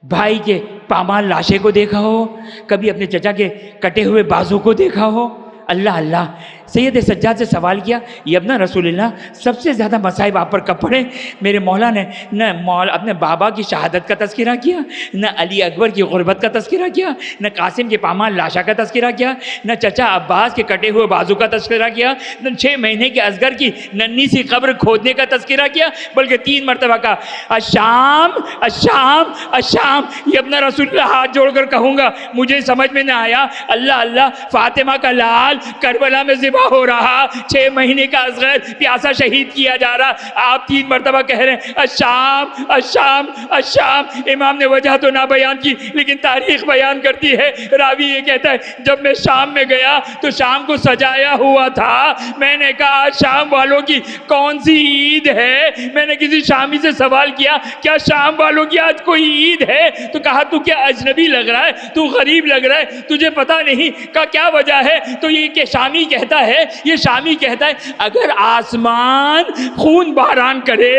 Speaker 1: بھائی کے پامال لاشے کو دیکھا ہو، کبھی اپنے چچا کے کٹے ہوئے بازو کو دیکھا ہو۔ اللہ اللہ، سید سجاد سے سوال کیا یبن رسول اللہ سب سے زیادہ مصائب آپ پر کب پڑے؟ میرے مولا نے نہ اپنے بابا کی شہادت کا تذکرہ کیا، نہ علی اکبر کی غربت کا تذکرہ کیا، نہ قاسم کے پامال لاشا کا تذکرہ کیا، نہ چچا عباس کے کٹے ہوئے بازو کا تذکرہ کیا، نہ 6 مہینے کے اصغر کی ننھی سی قبر کھودنے کا تذکرہ کیا، بلکہ 3 مرتبہ کا الشام الشام الشام۔ یبن رسول اللہ ہاتھ جوڑ کر کہوں گا مجھے سمجھ میں نہ آیا، اللہ اللہ، فاطمہ کا لال کربلا میں ذبح ہو رہا، 6 مہینے کا اصغر پیاسا شہید کیا جا رہا، آپ 3 مرتبہ کہہ رہے ہیں الشام الشام الشام۔ امام نے وجہ تو نہ بیان کی لیکن تاریخ بیان کرتی ہے، راوی یہ کہتا ہے جب میں شام میں گیا تو شام کو سجایا ہوا تھا، میں نے کہا شام والوں کی کون سی عید ہے؟ میں نے کسی شامی سے سوال کیا کیا شام والوں کی آج کوئی عید ہے؟ تو کہا تو کیا اجنبی لگ رہا ہے، تو غریب لگ رہا ہے، تجھے پتہ نہیں کا کیا وجہ ہے؟ تو یہ کہ شامی کہتا ہے، یہ شامی کہتا ہے اگر آسمان خون باران کرے،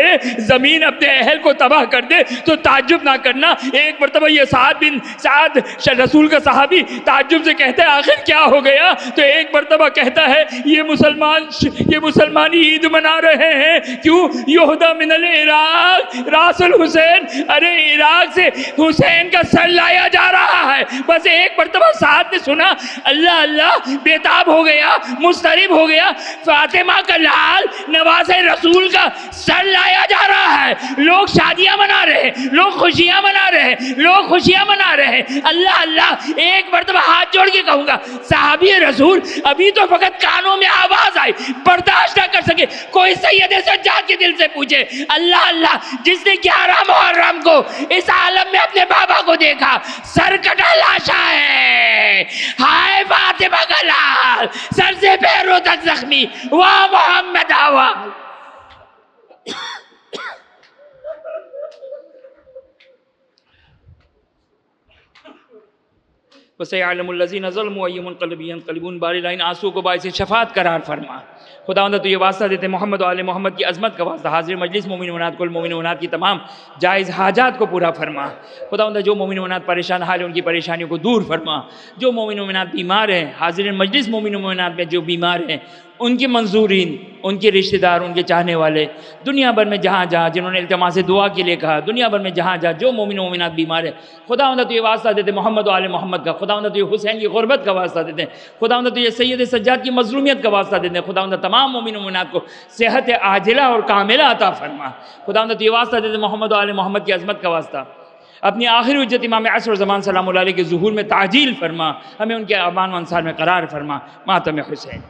Speaker 1: زمین اپنے اہل کو تباہ کر دے تو تعجب نہ کرنا۔ ایک مرتبہ یہ سعد بن سعد رسول کا صحابی تعجب سے کہتا ہے آخر کیا ہو گیا؟ تو ایک مرتبہ کہتا ہے یہ مسلمان عید منا رہے ہیں، کیوں؟ یہدا من العراق راس الحسین، ارے عراق سے حسین کا سر لایا جا رہا ہے۔ بس ایک مرتبہ سعد نے سنا، اللہ اللہ، بیتاب ہو گیا، مضطرب ہو گیا، فاطمہ کا لال نواز رسول کا سر لایا جا رہا ہے، لوگ شادیاں منا رہے ہیں، لوگ خوشیاں منا رہے ہیں، لوگ خوشیاں منا رہے ہیں۔ اللہ اللہ، ایک مرتبہ ہاتھ جوڑ کے کہوں گا صحابی رسول ابھی تو فقط کانوں میں آواز آئی، برداشت نہ کر سکے، کوئی سید سجاد کے دل سے پوچھے اللہ اللہ، جس نے 11 محرم کو اس عالم میں اپنے بابا کو دیکھا، سر کٹا لاشا ہے، ہائے فاطمہ کا لال، سر سے پیروں تک زخمی، واہ محمد آوا۔ وَسَيَعْلَمُ الَّذِينَ ظَلَمُوا أَيُّ مُنقَلِبٍ يَنقَلِبُونَ۔ بار العین آنسو کو باعث شفاعت قرار فرما۔ خداوند تو یہ واسطہ دیتے محمد و آل محمد کی عظمت کا واسطہ، حاضر مجلس مومن و مومنات، کل مومن و مومنات کی تمام جائز حاجات کو پورا فرما۔ خداوند جو مومن و مومنات پریشان حال ہیں ان کی پریشانیوں کو دور فرما، جو مومن و مومنات بیمار ہیں، حاضر مجلس مومن و مومنات میں جو بیمار ہیں ان کے منظورین، ان کے رشتہ دار، ان کے چاہنے والے، دنیا بھر میں جہاں جہاں جنہوں نے التماس دعا کے لیے کہا، دنیا بھر میں جہاں جہاں جو مومن و مومنات بیمار ہیں، خداوند تو یہ واسطہ دیتے محمد و آل محمد کا، خداوند تو یہ حسین کی غربت کا واسطہ دیتے ہیں، خداوند تو یہ سید سجاد کی مظلومیت کا واسطہ دیتے ہیں، خداوند تمام مومن و مومنات کو صحت عاجلہ اور کاملہ عطا فرما۔ خداوند تو یہ واسطہ دیتے محمد و آل محمد کی عظمت کا واسطہ، اپنی آخری حجت امام عصر و زمان سلام اللہ علیہ کے ظہور میں تعجیل فرما، ہمیں ان کے امان و انصار میں قرار فرما۔ ماتم حسین۔